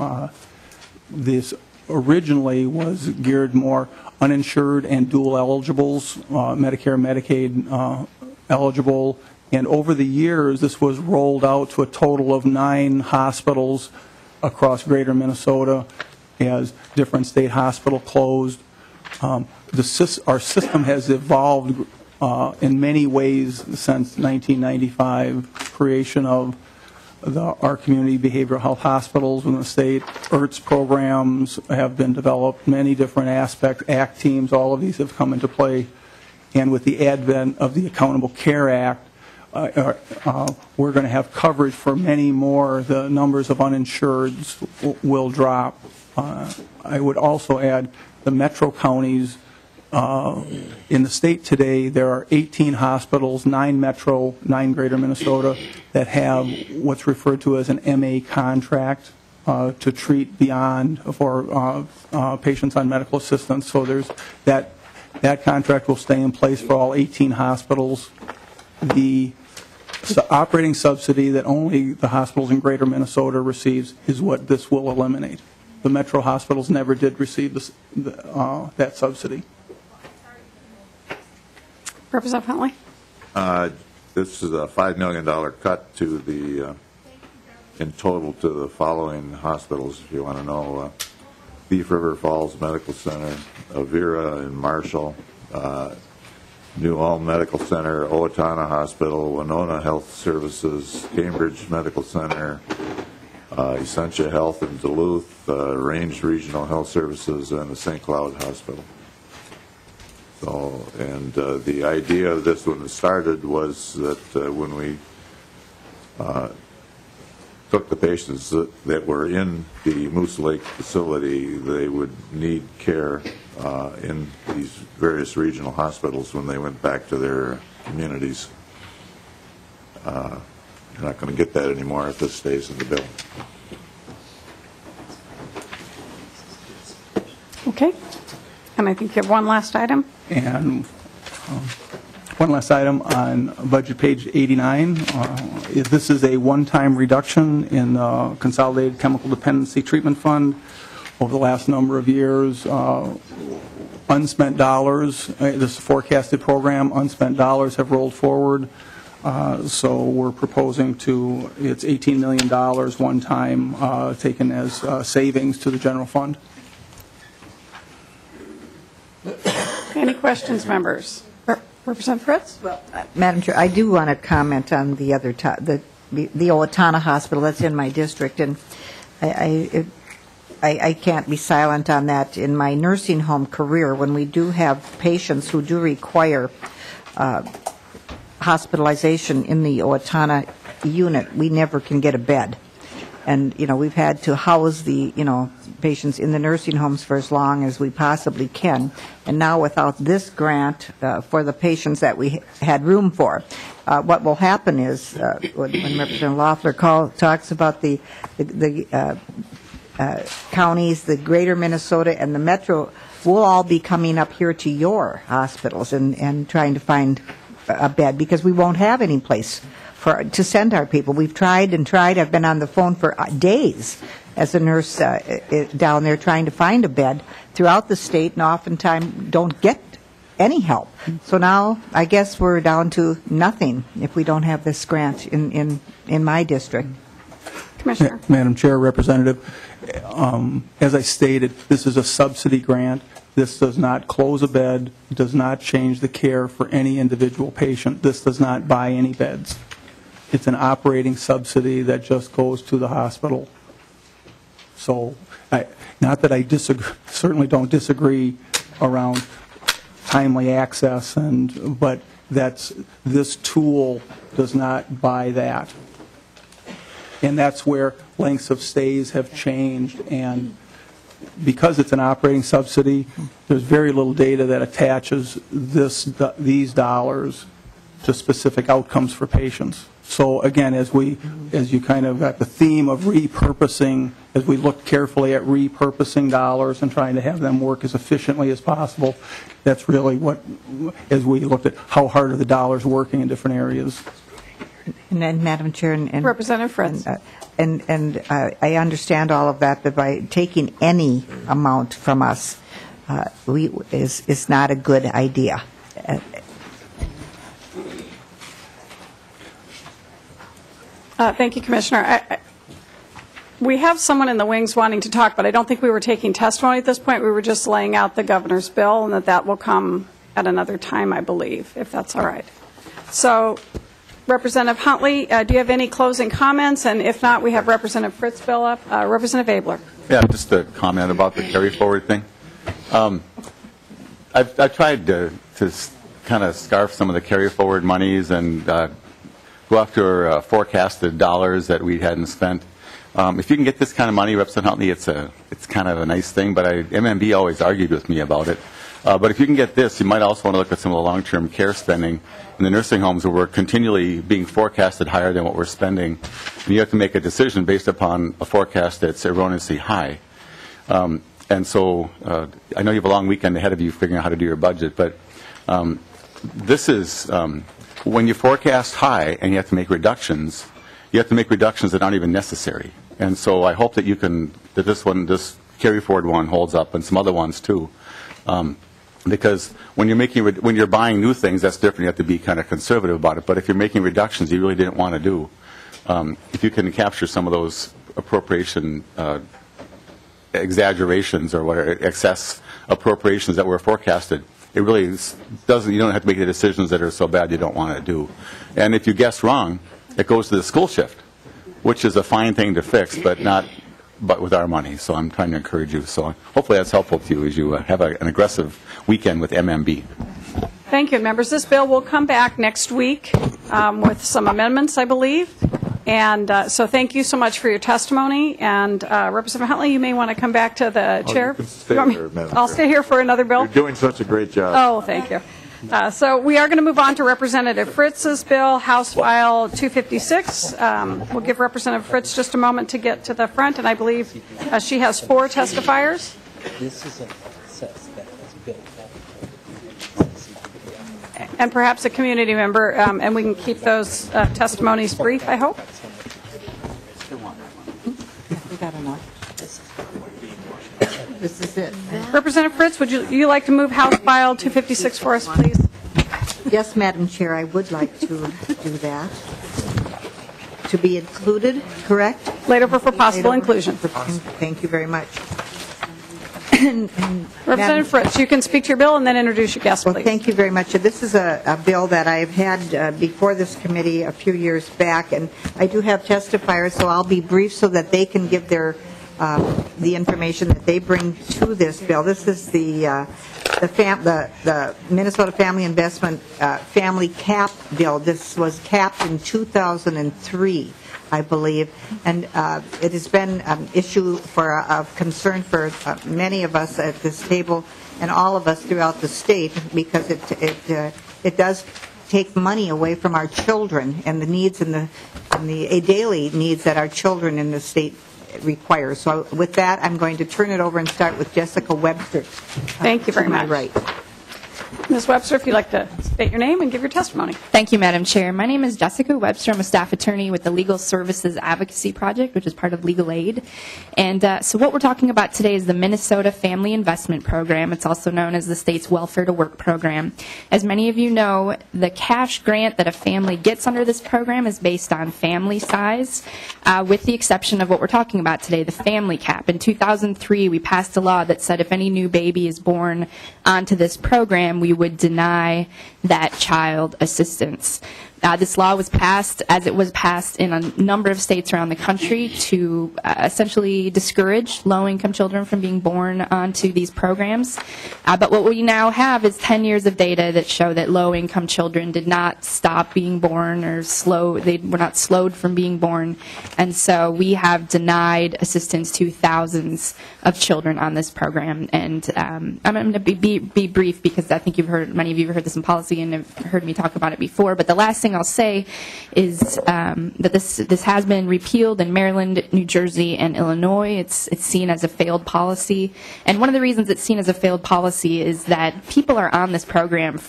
This originally was geared more uninsured and dual eligibles, Medicare, Medicaid eligible. And over the years, this was rolled out to a total of 9 hospitals across greater Minnesota as different state hospitals closed. Our system has evolved in many ways since 1995, creation of our community behavioral health hospitals in the state. IRTS programs have been developed, many different aspects, ACT teams, all of these have come into play. And with the advent of the Accountable Care Act, we're going to have coverage for many more. The numbers of uninsureds will drop. I would also add the metro counties. In the state today, there are 18 hospitals, 9 metro, 9 greater Minnesota, that have what's referred to as an MA contract to treat beyond for patients on medical assistance. So there's that contract will stay in place for all 18 hospitals. The operating subsidy that only the hospitals in greater Minnesota receives is what this will eliminate. The metro hospitals never did receive that subsidy. Representative Huntley? This is a $5 million cut to the, in total to the following hospitals, if you want to know. Thief River Falls Medical Center, Avira in Marshall, New Ulm Medical Center, Owatonna Hospital, Winona Health Services, Cambridge Medical Center, Essentia Health in Duluth, Range Regional Health Services, and the St. Cloud Hospital. So, and the idea of this when it started was that when we took the patients that were in the Moose Lake facility, they would need care in these various regional hospitals when they went back to their communities. You're not going to get that anymore if this stays in the bill. Okay. And I think you have one last item. And one last item on budget page 89. This is a one-time reduction in the Consolidated Chemical Dependency Treatment Fund over the last number of years. Unspent dollars, this forecasted program, unspent dollars have rolled forward. So we're proposing it's $18 million one time taken as savings to the general fund. Any questions, members? Representative Fritz? Well, Madam Chair, I do want to comment on the other the Owatonna Hospital. That's in my district, and I can't be silent on that. In my nursing home career, when we do have patients who do require hospitalization in the Owatonna unit, we never can get a bed. And, we've had to house the, patients in the nursing homes for as long as we possibly can. And now without this grant for the patients that we had room for, what will happen is, when Representative Loeffler talks about the counties, the greater Minnesota and the metro, we'll all be coming up here to your hospitals and trying to find a bed because we won't have any place to send our people. We've tried and tried. I've been on the phone for days as a nurse down there trying to find a bed throughout the state, and oftentimes don't get any help. So now I guess we're down to nothing if we don't have this grant in my district. Commissioner. Madam Chair, Representative, as I stated, this is a subsidy grant. This does not close a bed, does not change the care for any individual patient. This does not buy any beds. It's an operating subsidy that just goes to the hospital. So, not that I certainly don't disagree around timely access, but this tool does not buy that. And that's where lengths of stays have changed, and because it's an operating subsidy, there's very little data that attaches these dollars to specific outcomes for patients. So again, as you kind of got the theme of repurposing, as we look carefully at repurposing dollars and trying to have them work as efficiently as possible, that's really what, as we looked at how hard are the dollars working in different areas. And then, Madam Chair, and Representative Fritz. And I understand all of that, but by taking any amount from us is not a good idea. Thank you, Commissioner. We have someone in the wings wanting to talk, but I don't think we were taking testimony at this point. We were just laying out the governor's bill, and that will come at another time, I believe, if that's all right. So, Representative Huntley, do you have any closing comments? And if not, we have Representative Fritz bill up. Representative Abler. Yeah, just a comment about the carry forward thing. I've tried to kind of scarf some of the carry forward monies and go after forecasted dollars that we hadn't spent. If you can get this kind of money, Representative Huntley, it's kind of a nice thing, but MMB always argued with me about it. But if you can get this, you might also want to look at some of the long-term care spending in the nursing homes where we're continually being forecasted higher than what we're spending. And you have to make a decision based upon a forecast that's erroneously high. And so I know you have a long weekend ahead of you figuring out how to do your budget, but this is when you forecast high and you have to make reductions, that aren't even necessary. And so I hope that this carry forward one holds up, and some other ones too. Because when you're buying new things, that's different. You have to be kind of conservative about it. But if you're making reductions you really didn't want to do, if you can capture some of those appropriation exaggerations or whatever, excess appropriations that were forecasted, it really doesn't. You don't have to make the decisions that are so bad you don't want to do. And if you guess wrong, it goes to the school shift, which is a fine thing to fix, but with our money. So I'm trying to encourage you. So hopefully that's helpful to you as you have an aggressive weekend with MMB. Thank you, members. This bill will come back next week with some amendments, I believe. And so thank you so much for your testimony. And Representative Huntley, you may want to come back to the chair. You can stay here, Madam I'll Chair. stay here for another bill. You're doing such a great job. Oh, thank you. So we are going to move on to Representative Fritz's bill, House File 256. We'll give Representative Fritz just a moment to get to the front, and I believe she has 4 testifiers. This is a process that was built up. And perhaps a community member, and we can keep those testimonies brief, I hope. We got enough. This is it. Representative Fritz, would you like to move House File 256 for us, please? Yes, Madam Chair, I would like to do that. To be included, correct? Laid over for possible inclusion. Thank you very much. Representative Fritz, you can speak to your bill and then introduce your guest, please. Well, thank you very much. This is a bill that I've had before this committee a few years back, and I do have testifiers, so I'll be brief so that they can give the information that they bring to this bill. This is the Minnesota Family Investment Family Cap Bill. This was capped in 2003, I believe, and it has been an issue of concern for many of us at this table and all of us throughout the state, because it does take money away from our children and the needs and the daily needs that our children in the state require. So with that, I'm going to turn it over and start with Jessica Webster. Thank you very much. Right. Ms. Webster, if you'd like to State your name and give your testimony. Thank you, Madam Chair. My name is Jessica Webster. I'm a staff attorney with the Legal Services Advocacy Project, which is part of Legal Aid. And so what we're talking about today is the Minnesota Family Investment Program. It's also known as the state's Welfare to Work program. As many of you know, the cash grant that a family gets under this program is based on family size, with the exception of what we're talking about today, the family cap. In 2003, we passed a law that said if any new baby is born onto this program, we would deny that child assistance. This law was passed, as it was passed in a number of states around the country, to essentially discourage low-income children from being born onto these programs. But what we now have is 10 years of data that show that low-income children did not stop being born or they were not slowed from being born. And so we have denied assistance to thousands of children on this program. And I'm going to be brief because I think many of you have heard this in policy and have heard me talk about it before. But the last thing I'll say is that this has been repealed in Maryland, New Jersey, and Illinois. It's seen as a failed policy, and one of the reasons it's seen as a failed policy is that people are on this program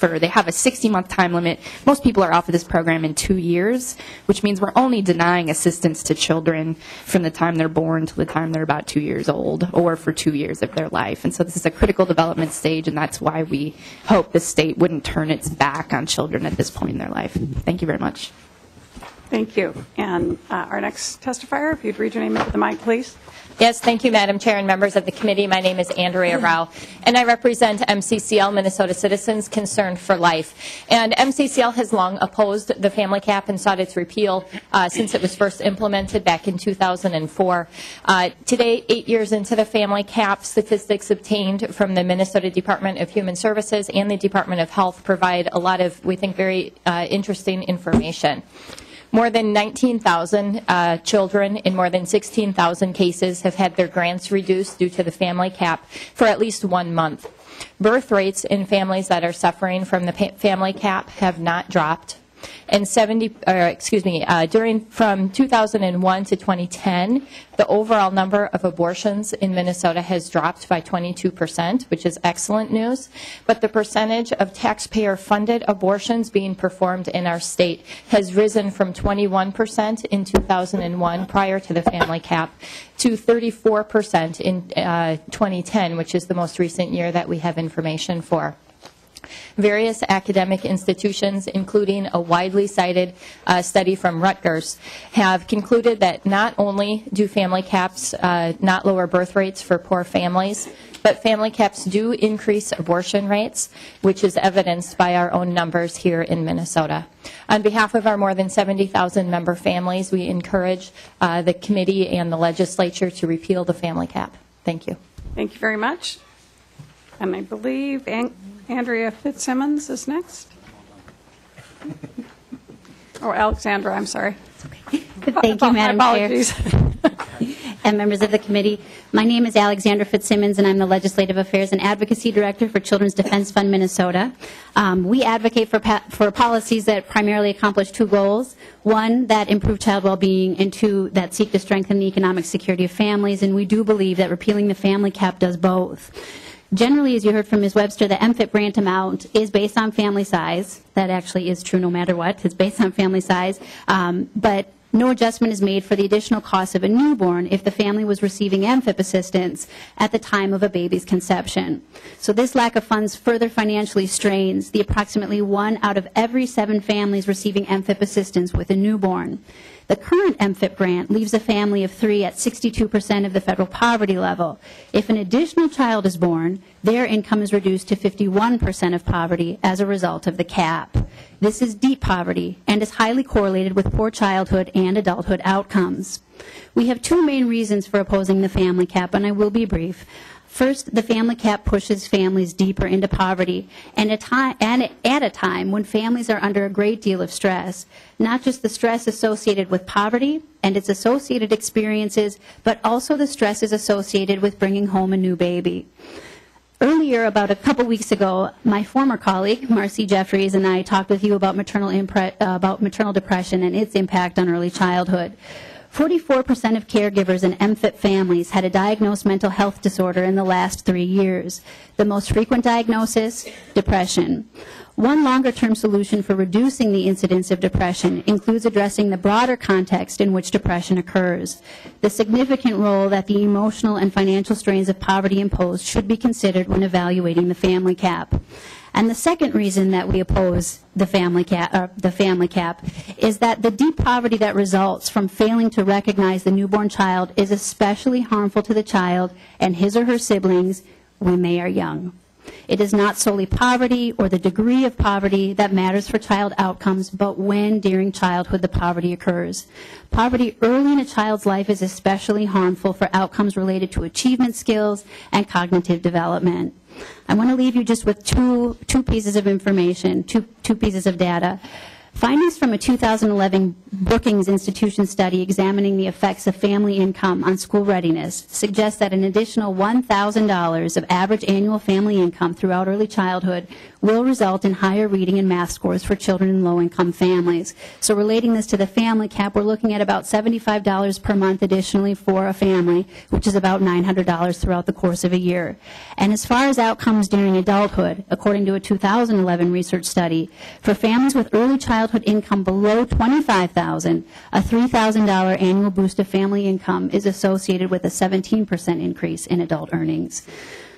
they have a 60-month time limit. Most people are off of this program in 2 years, which means we're only denying assistance to children from the time they're born to the time they're about 2 years old, or for 2 years of their life. And so this is a critical development stage, and that's why we hope the state wouldn't turn its back on children at this point in their life. Thank you very much. Thank you. And our next testifier, if you'd read your name into the mic, please. Yes, thank you, Madam Chair and members of the committee. My name is Andrea Rao, and I represent MCCL, Minnesota Citizens Concerned for Life. And MCCL has long opposed the family cap and sought its repeal since it was first implemented back in 2004. Today, 8 years into the family cap, statistics obtained from the Minnesota Department of Human Services and the Department of Health provide a lot of, we think, very interesting information. More than 19,000 children in more than 16,000 cases have had their grants reduced due to the family cap for at least 1 month. Birth rates in families that are suffering from the family cap have not dropped. And from 2001 to 2010, the overall number of abortions in Minnesota has dropped by 22%, which is excellent news. But the percentage of taxpayer-funded abortions being performed in our state has risen from 21% in 2001, prior to the family cap, to 34% in 2010, which is the most recent year that we have information for. Various academic institutions, including a widely cited study from Rutgers, have concluded that not only do family caps not lower birth rates for poor families, but family caps do increase abortion rates, which is evidenced by our own numbers here in Minnesota. On behalf of our more than 70,000 member families, we encourage the committee and the legislature to repeal the family cap. Thank you. Thank you very much. And I believe Andrea Fitzsimmons is next. Or Alexandra, I'm sorry. Thank you, Madam Chair. And members of the committee, my name is Alexandra Fitzsimmons, and I'm the Legislative Affairs and Advocacy Director for Children's Defense Fund Minnesota. We advocate for policies that primarily accomplish two goals. One, that improve child well-being, and two, that seek to strengthen the economic security of families. And we do believe that repealing the family cap does both. Generally, as you heard from Ms. Webster, the MFIP grant amount is based on family size. That actually is true no matter what. It's based on family size. But no adjustment is made for the additional cost of a newborn if the family was receiving MFIP assistance at the time of a baby's conception. So this lack of funds further financially strains the approximately 1 out of every 7 families receiving MFIP assistance with a newborn. The current MFIP grant leaves a family of 3 at 62% of the federal poverty level. If an additional child is born, their income is reduced to 51% of poverty as a result of the cap. This is deep poverty and is highly correlated with poor childhood and adulthood outcomes. We have 2 main reasons for opposing the family cap, and I will be brief. First, the family cap pushes families deeper into poverty, and at a time when families are under a great deal of stress, not just the stress associated with poverty and its associated experiences, but also the stresses associated with bringing home a new baby. Earlier, about a couple weeks ago, my former colleague, Marcy Jeffries, and I talked with you about maternal depression and its impact on early childhood. 44% of caregivers in MFIT families had a diagnosed mental health disorder in the last 3 years. The most frequent diagnosis, depression. One longer-term solution for reducing the incidence of depression includes addressing the broader context in which depression occurs. The significant role that the emotional and financial strains of poverty impose should be considered when evaluating the family cap. And the second reason that we oppose the family cap is that the deep poverty that results from failing to recognize the newborn child is especially harmful to the child and his or her siblings when they are young. It is not solely poverty or the degree of poverty that matters for child outcomes, but when during childhood the poverty occurs. Poverty early in a child's life is especially harmful for outcomes related to achievement skills and cognitive development. I want to leave you just with two pieces of information, two pieces of data. Findings from a 2011 Brookings Institution study examining the effects of family income on school readiness suggest that an additional $1,000 of average annual family income throughout early childhood will result in higher reading and math scores for children in low-income families. So relating this to the family cap, we're looking at about $75 per month additionally for a family, which is about $900 throughout the course of a year. And as far as outcomes during adulthood, according to a 2011 research study, for families with early childhood income below $25,000, a $3,000 annual boost of family income is associated with a 17% increase in adult earnings.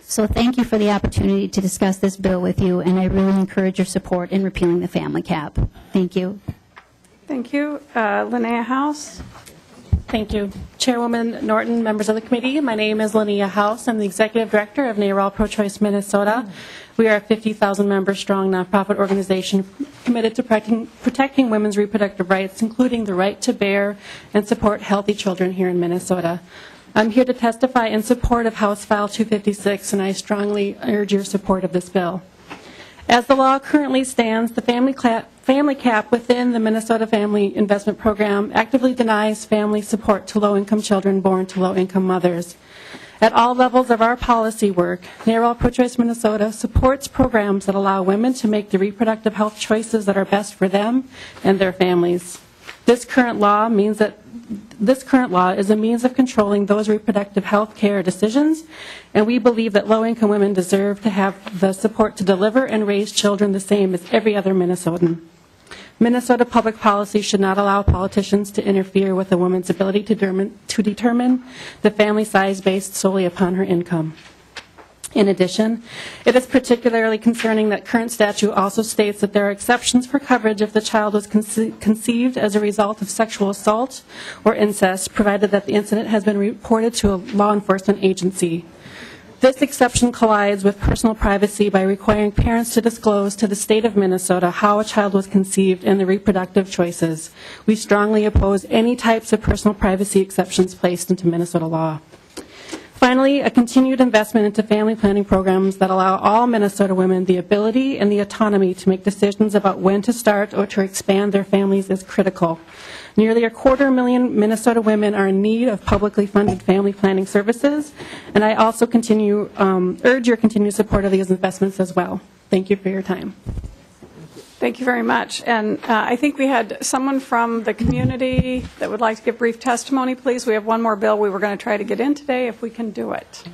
So thank you for the opportunity to discuss this bill with you, and I really encourage your support in repealing the family cap. Thank you. Thank you. Linnea House. Thank you. Chairwoman Norton, members of the committee, my name is Linnea House. I'm the Executive Director of NARAL Pro-Choice Minnesota. We are a 50,000-member strong nonprofit organization committed to protecting women's reproductive rights, including the right to bear and support healthy children here in Minnesota. I'm here to testify in support of House File 256, and I strongly urge your support of this bill. As the law currently stands, the family cap within the Minnesota Family Investment Program actively denies family support to low-income children born to low-income mothers. At all levels of our policy work, NARAL Pro-Choice Minnesota supports programs that allow women to make the reproductive health choices that are best for them and their families. This current law is a means of controlling those reproductive health care decisions, and we believe that low-income women deserve to have the support to deliver and raise children the same as every other Minnesotan. Minnesota public policy should not allow politicians to interfere with a woman's ability to determine the family size based solely upon her income. In addition, it is particularly concerning that current statute also states that there are exceptions for coverage if the child was conceived as a result of sexual assault or incest, provided that the incident has been reported to a law enforcement agency. This exception collides with personal privacy by requiring parents to disclose to the state of Minnesota how a child was conceived and the reproductive choices. We strongly oppose any types of personal privacy exceptions placed into Minnesota law. Finally, a continued investment into family planning programs that allow all Minnesota women the ability and the autonomy to make decisions about when to start or to expand their families is critical. Nearly 250,000 Minnesota women are in need of publicly funded family planning services, and I also urge your continued support of these investments as well. Thank you for your time. Thank you very much. And I think we had someone from the community that would like to give brief testimony, please. We have one more bill we were going to try to get in today, if we can do it.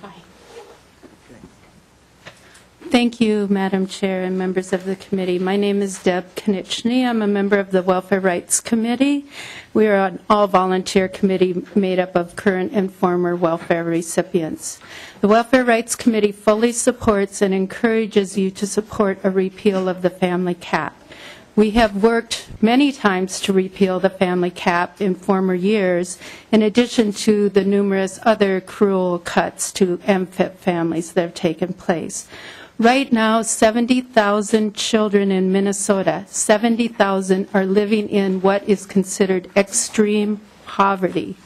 Thank you, Madam Chair and members of the committee. My name is Deb Konieczny. I'm a member of the Welfare Rights Committee. We are an all-volunteer committee made up of current and former welfare recipients. The Welfare Rights Committee fully supports and encourages you to support a repeal of the family cap. We have worked many times to repeal the family cap in former years, in addition to the numerous other cruel cuts to MFIP families that have taken place. Right now, 70,000 children in Minnesota, 70,000 are living in what is considered extreme poverty.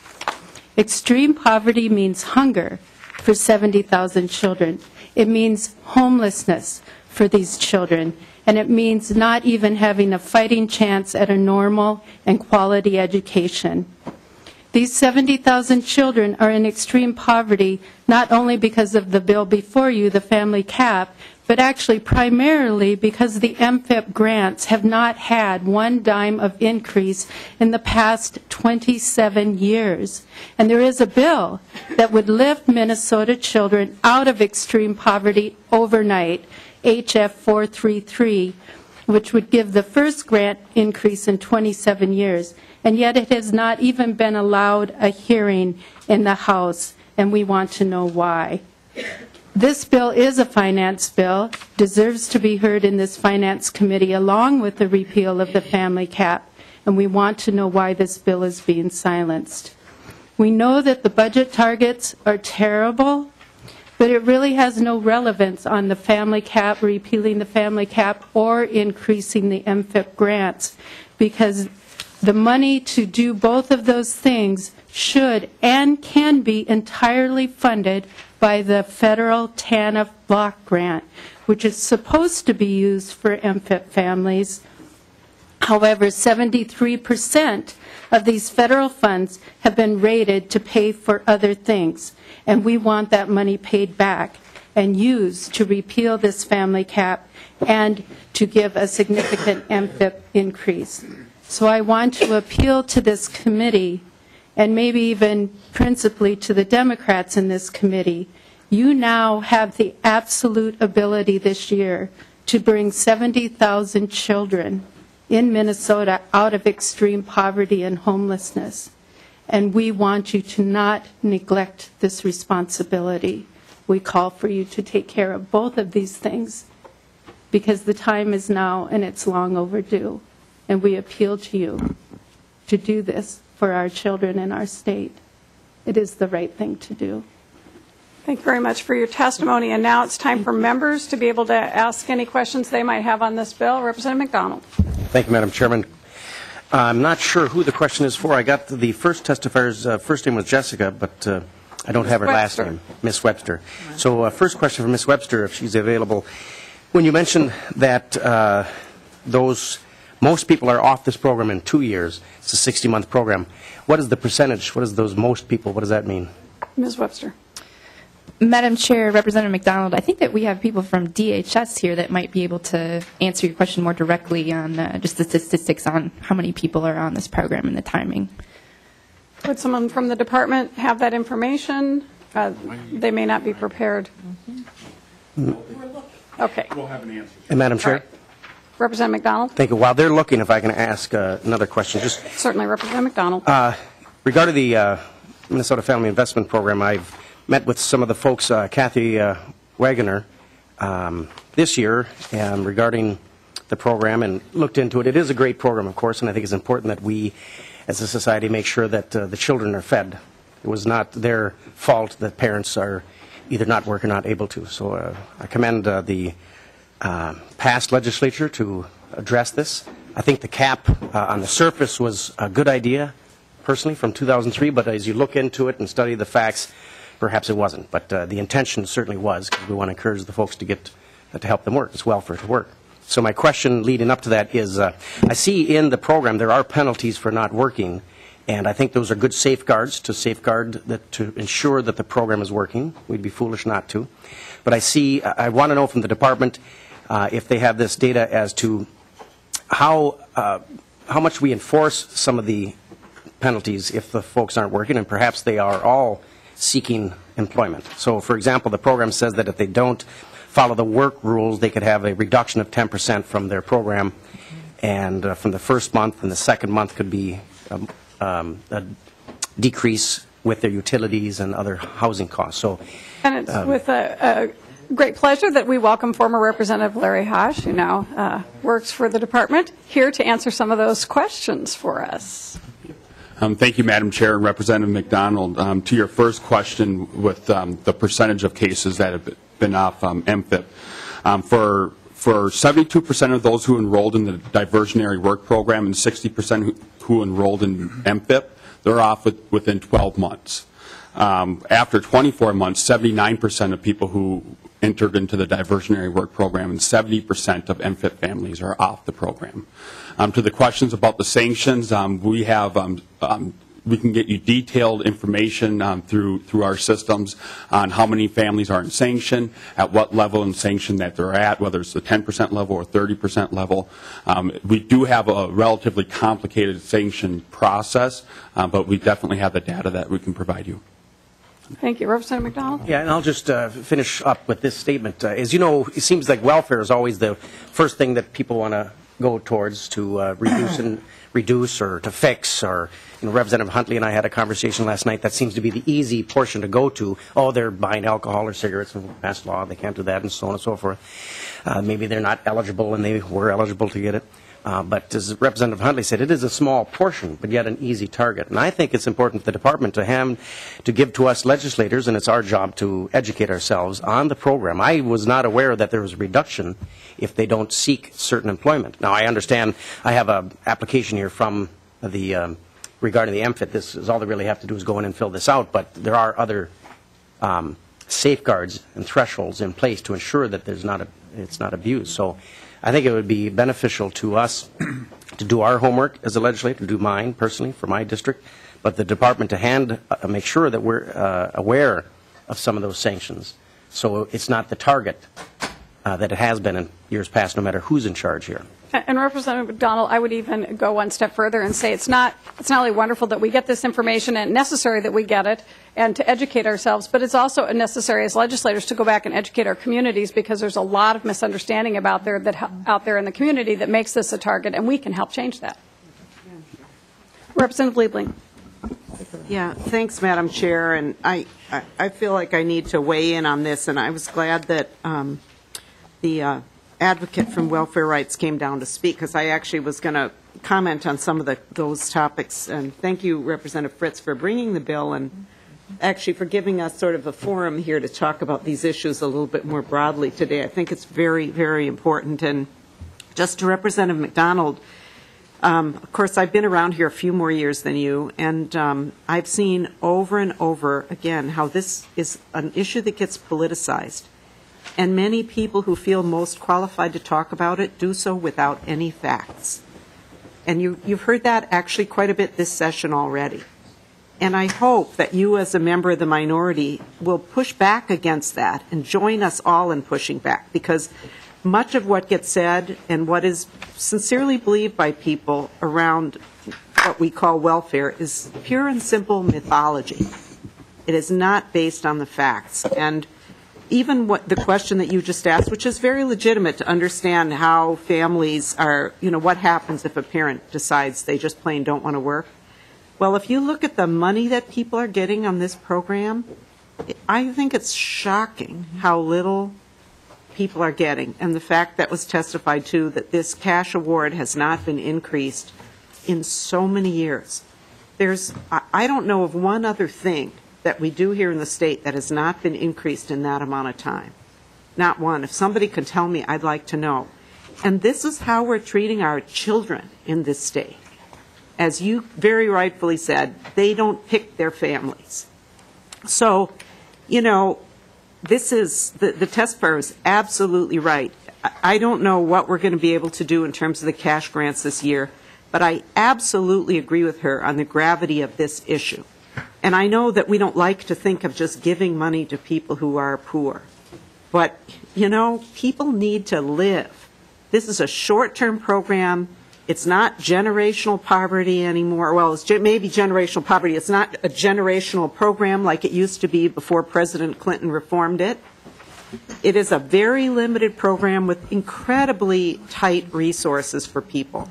Extreme poverty means hunger for 70,000 children. It means homelessness for these children. And it means not even having a fighting chance at a normal and quality education. These 70,000 children are in extreme poverty, not only because of the bill before you, the family cap, but actually primarily because the MFIP grants have not had one dime of increase in the past 27 years. And there is a bill that would lift Minnesota children out of extreme poverty overnight, HF 433, which would give the first grant increase in 27 years. And yet it has not even been allowed a hearing in the House, and we want to know why. This bill is a finance bill, deserves to be heard in this finance committee along with the repeal of the family cap, and we want to know why this bill is being silenced. We know that the budget targets are terrible, but it really has no relevance on the family cap, repealing the family cap, or increasing the MFIP grants, because the money to do both of those things should and can be entirely funded by the federal TANF block grant, which is supposed to be used for MFIP families. However, 73% of these federal funds have been rated to pay for other things, and we want that money paid back and used to repeal this family cap and to give a significant MFIP increase. So I want to appeal to this committee, and maybe even principally to the Democrats in this committee. You now have the absolute ability this year to bring 70,000 children in Minnesota out of extreme poverty and homelessness. And we want you to not neglect this responsibility. We call for you to take care of both of these things, because the time is now and it's long overdue. And we appeal to you to do this for our children in our state. It is the right thing to do. Thank you very much for your testimony. And now it's time for members to be able to ask any questions they might have on this bill. Representative McDonald. Thank you, Madam Chairman. I'm not sure who the question is for. I got the first testifier's first name was Jessica, but I don't have her last name, Ms. Webster. So first question for Ms. Webster, if she's available. When you mentioned that most people are off this program in 2 years, it's a 60-month program, what is the percentage? What is those most people? What does that mean? Ms. Webster. Madam Chair, Representative McDonald, I think that we have people from DHS here that might be able to answer your question more directly on just the statistics on how many people are on this program and the timing. Would someone from the department have that information? They may not be prepared. Okay. We'll have an answer. And Madam Chair? Right. Representative McDonald. Thank you. While they're looking, if I can ask another question. Certainly, Representative McDonald. Regarding the Minnesota Family Investment Program, I've met with some of the folks, Kathy Wagoner, this year regarding the program and looked into it. It is a great program, of course, and I think it's important that we, as a society, make sure that the children are fed. It was not their fault that parents are either not working or not able to. So I commend the past legislature to address this. I think the cap on the surface was a good idea, personally, from 2003, but as you look into it and study the facts, perhaps it wasn't. But the intention certainly was, because we want to encourage the folks to get to help them work. It's welfare to work. So my question leading up to that is, I see in the program there are penalties for not working, and I think those are good safeguards to to ensure that the program is working. We'd be foolish not to. But I want to know from the department if they have this data as to how much we enforce some of the penalties if the folks aren't working, and perhaps they are all seeking employment. So, for example, the program says that if they don't follow the work rules, they could have a reduction of 10% from their program, and from the first month, and the second month could be a decrease with their utilities and other housing costs. So, and it's with a great pleasure that we welcome former Representative Larry Hosh, who now works for the department, here to answer some of those questions for us. Thank you, Madam Chair and Representative McDonald. To your first question with the percentage of cases that have been off MFIP, for 72% of those who enrolled in the diversionary work program and 60% who enrolled in MFIP, they're off within 12 months. After 24 months, 79% of people who entered into the diversionary work program and 70% of MFIP families are off the program. To the questions about the sanctions, we have we can get you detailed information through our systems on how many families are in sanction, at what level in sanction that they're at, whether it's the 10% level or 30% level. We do have a relatively complicated sanction process, but we definitely have the data that we can provide you. Thank you. Representative McDonald? Yeah, and I'll just finish up with this statement. As you know, it seems like welfare is always the first thing that people want to go towards to reduce or to fix. Or, Representative Huntley and I had a conversation last night. That seems to be the easy portion to go to. Oh, they're buying alcohol or cigarettes and passed law. They can't do that, and so on and so forth. Maybe they're not eligible, and they were eligible to get it. But as Representative Huntley said, it is a small portion, but yet an easy target. And I think it's important for the department to give to us legislators, and it's our job to educate ourselves on the program. I was not aware that there was a reduction if they don't seek certain employment. Now, I understand I have an application here from the regarding the MFIT. This is all they really have to do is go in and fill this out, but there are other safeguards and thresholds in place to ensure that it's not abused. So I think it would be beneficial to us to do our homework as a legislator, to do mine personally for my district, but the department to make sure that we're aware of some of those sanctions. So it's not the target that it has been in years past, no matter who's in charge here. And Representative McDonald, I would even go one step further and say it's not only wonderful that we get this information and necessary that we get it and to educate ourselves, but it's also necessary as legislators to go back and educate our communities, because there's a lot of misunderstanding out there in the community that makes this a target, and we can help change that. Representative Liebling. Yeah, thanks, Madam Chair. And I feel like I need to weigh in on this, and I was glad that the advocate from Welfare Rights came down to speak, because I actually was going to comment on some of those topics. And thank you, Representative Fritz, for bringing the bill and actually for giving us sort of a forum here to talk about these issues a little bit more broadly today. I think it's very, very important. And just to Representative McDonald, of course, I've been around here a few more years than you, and I've seen over and over again how this is an issue that gets politicized. And many people who feel most qualified to talk about it do so without any facts. And you've heard that actually quite a bit this session already. And I hope that you as a member of the minority will push back against that and join us all in pushing back, because much of what gets said and what is sincerely believed by people around what we call welfare is pure and simple mythology. It is not based on the facts. And even the question that you just asked, which is very legitimate to understand how families are, what happens if a parent decides they just plain don't want to work. Well, if you look at the money that people are getting on this program, I think it's shocking how little people are getting. And the fact that was testified to, that this cash award has not been increased in so many years. I don't know of one other thing that we do here in the state that has not been increased in that amount of time. Not one. If somebody can tell me, I'd like to know. And this is how we're treating our children in this state. As you very rightfully said, they don't pick their families. So, this is, the testifier is absolutely right. I don't know what we're going to be able to do in terms of the cash grants this year, but I absolutely agree with her on the gravity of this issue. And I know that we don't like to think of just giving money to people who are poor. But, people need to live. This is a short-term program. It's not generational poverty anymore. Well, it's maybe generational poverty. It's not a generational program like it used to be before President Clinton reformed it. It is a very limited program with incredibly tight resources for people.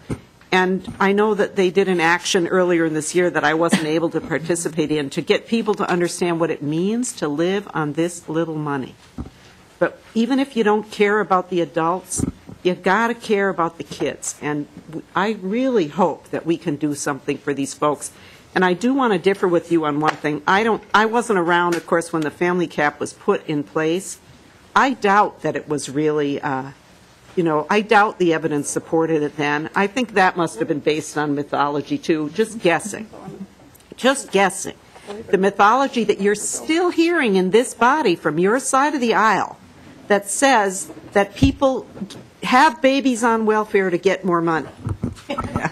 And I know that they did an action earlier in this year that I wasn't able to participate in to get people to understand what it means to live on this little money. But even if you don't care about the adults, you've got to care about the kids. And I really hope that we can do something for these folks. And I do want to differ with you on one thing. I wasn't around, of course, when the family cap was put in place. I doubt that it was really I doubt the evidence supported it then. I think that must have been based on mythology, too. Just guessing. Just guessing. The mythology that you're still hearing in this body from your side of the aisle that says that people have babies on welfare to get more money.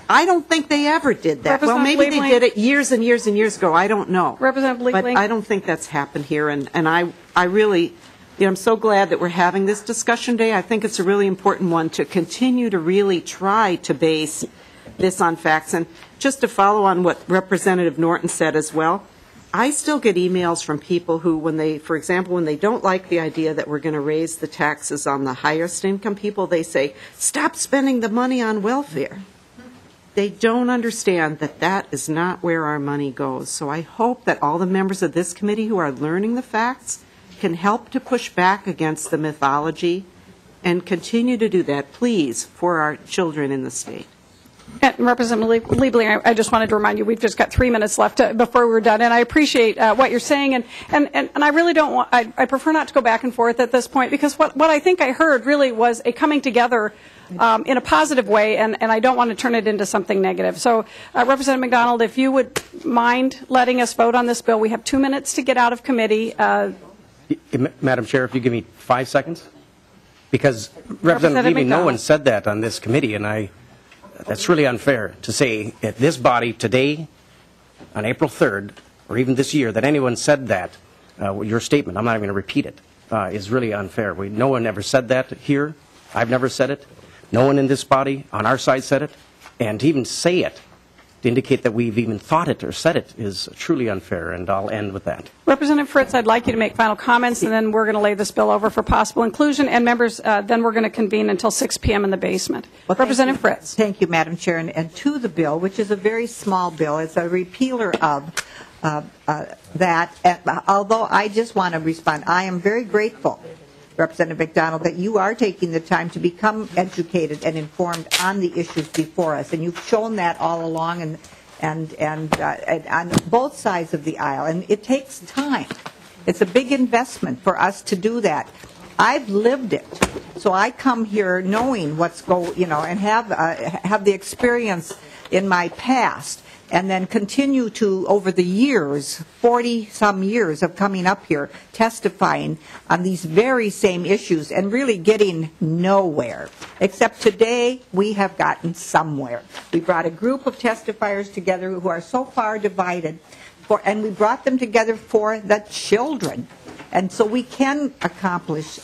I don't think they ever did that. Well, maybe they did it years and years and years ago. I don't know. Representative But Liebling? I don't think that's happened here, and I really, I'm so glad that we're having this discussion today. I think it's a really important one to continue to really try to base this on facts. And just to follow on what Representative Norton said as well, I still get emails from people who, when they, for example, when they don't like the idea that we're going to raise the taxes on the highest income people, they say, stop spending the money on welfare. They don't understand that that is not where our money goes. So I hope that all the members of this committee who are learning the facts can help to push back against the mythology and continue to do that, please, for our children in the state. And Representative Liebling, I just wanted to remind you, we've just got 3 minutes left before we're done, and I appreciate what you're saying, and I really don't want, I prefer not to go back and forth at this point, because what I think I heard really was a coming together in a positive way, and I don't want to turn it into something negative. So, Representative McDonald, if you would mind letting us vote on this bill, we have 2 minutes to get out of committee. Madam Chair, if you give me 5 seconds? Because Representative Levy, no one said that on this committee, and that's really unfair to say at this body today, on April 3rd, or even this year, that anyone said that. Your statement, I'm not even going to repeat it, is really unfair. No one ever said that here. I've never said it. No one in this body on our side said it. And to even say it, to indicate that we've even thought it or said it, is truly unfair, and I'll end with that. Representative Fritz, I'd like you to make final comments, and then we're going to lay this bill over for possible inclusion. And members, then we're going to convene until 6 p.m. in the basement. Well, Representative Fritz. Thank you, Madam Chair. And to the bill, which is a very small bill, it's a repealer of that. Although I just want to respond, I am very grateful, Representative McDonald, that you are taking the time to become educated and informed on the issues before us, and you've shown that all along, and on both sides of the aisle. And it takes time. It's a big investment for us to do that. I've lived it, so I come here knowing what's and have the experience in my past. And then continue to, over the years, 40-some years of coming up here, testifying on these very same issues and really getting nowhere. Except today, we have gotten somewhere. We brought a group of testifiers together who are so far divided, and we brought them together for the children. And so we can accomplish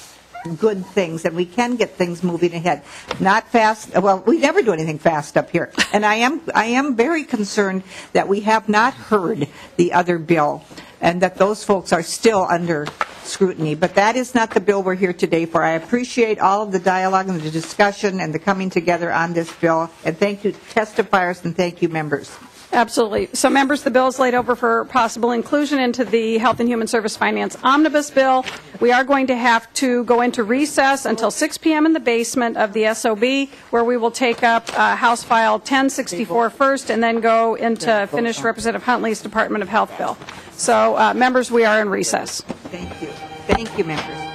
good things, and we can get things moving ahead. Not fast. Well, we never do anything fast up here. And I am very concerned that we have not heard the other bill, and that those folks are still under scrutiny. But that is not the bill we're here today for. I appreciate all of the dialogue and the discussion and the coming together on this bill. And thank you, testifiers, and thank you, members. Absolutely. So, members, the bill is laid over for possible inclusion into the Health and Human Service Finance Omnibus Bill. We are going to have to go into recess until 6 p.m. in the basement of the SOB, where we will take up House File 1064 first and then go into finish Representative Huntley's Department of Health bill. So, members, we are in recess. Thank you. Thank you, members.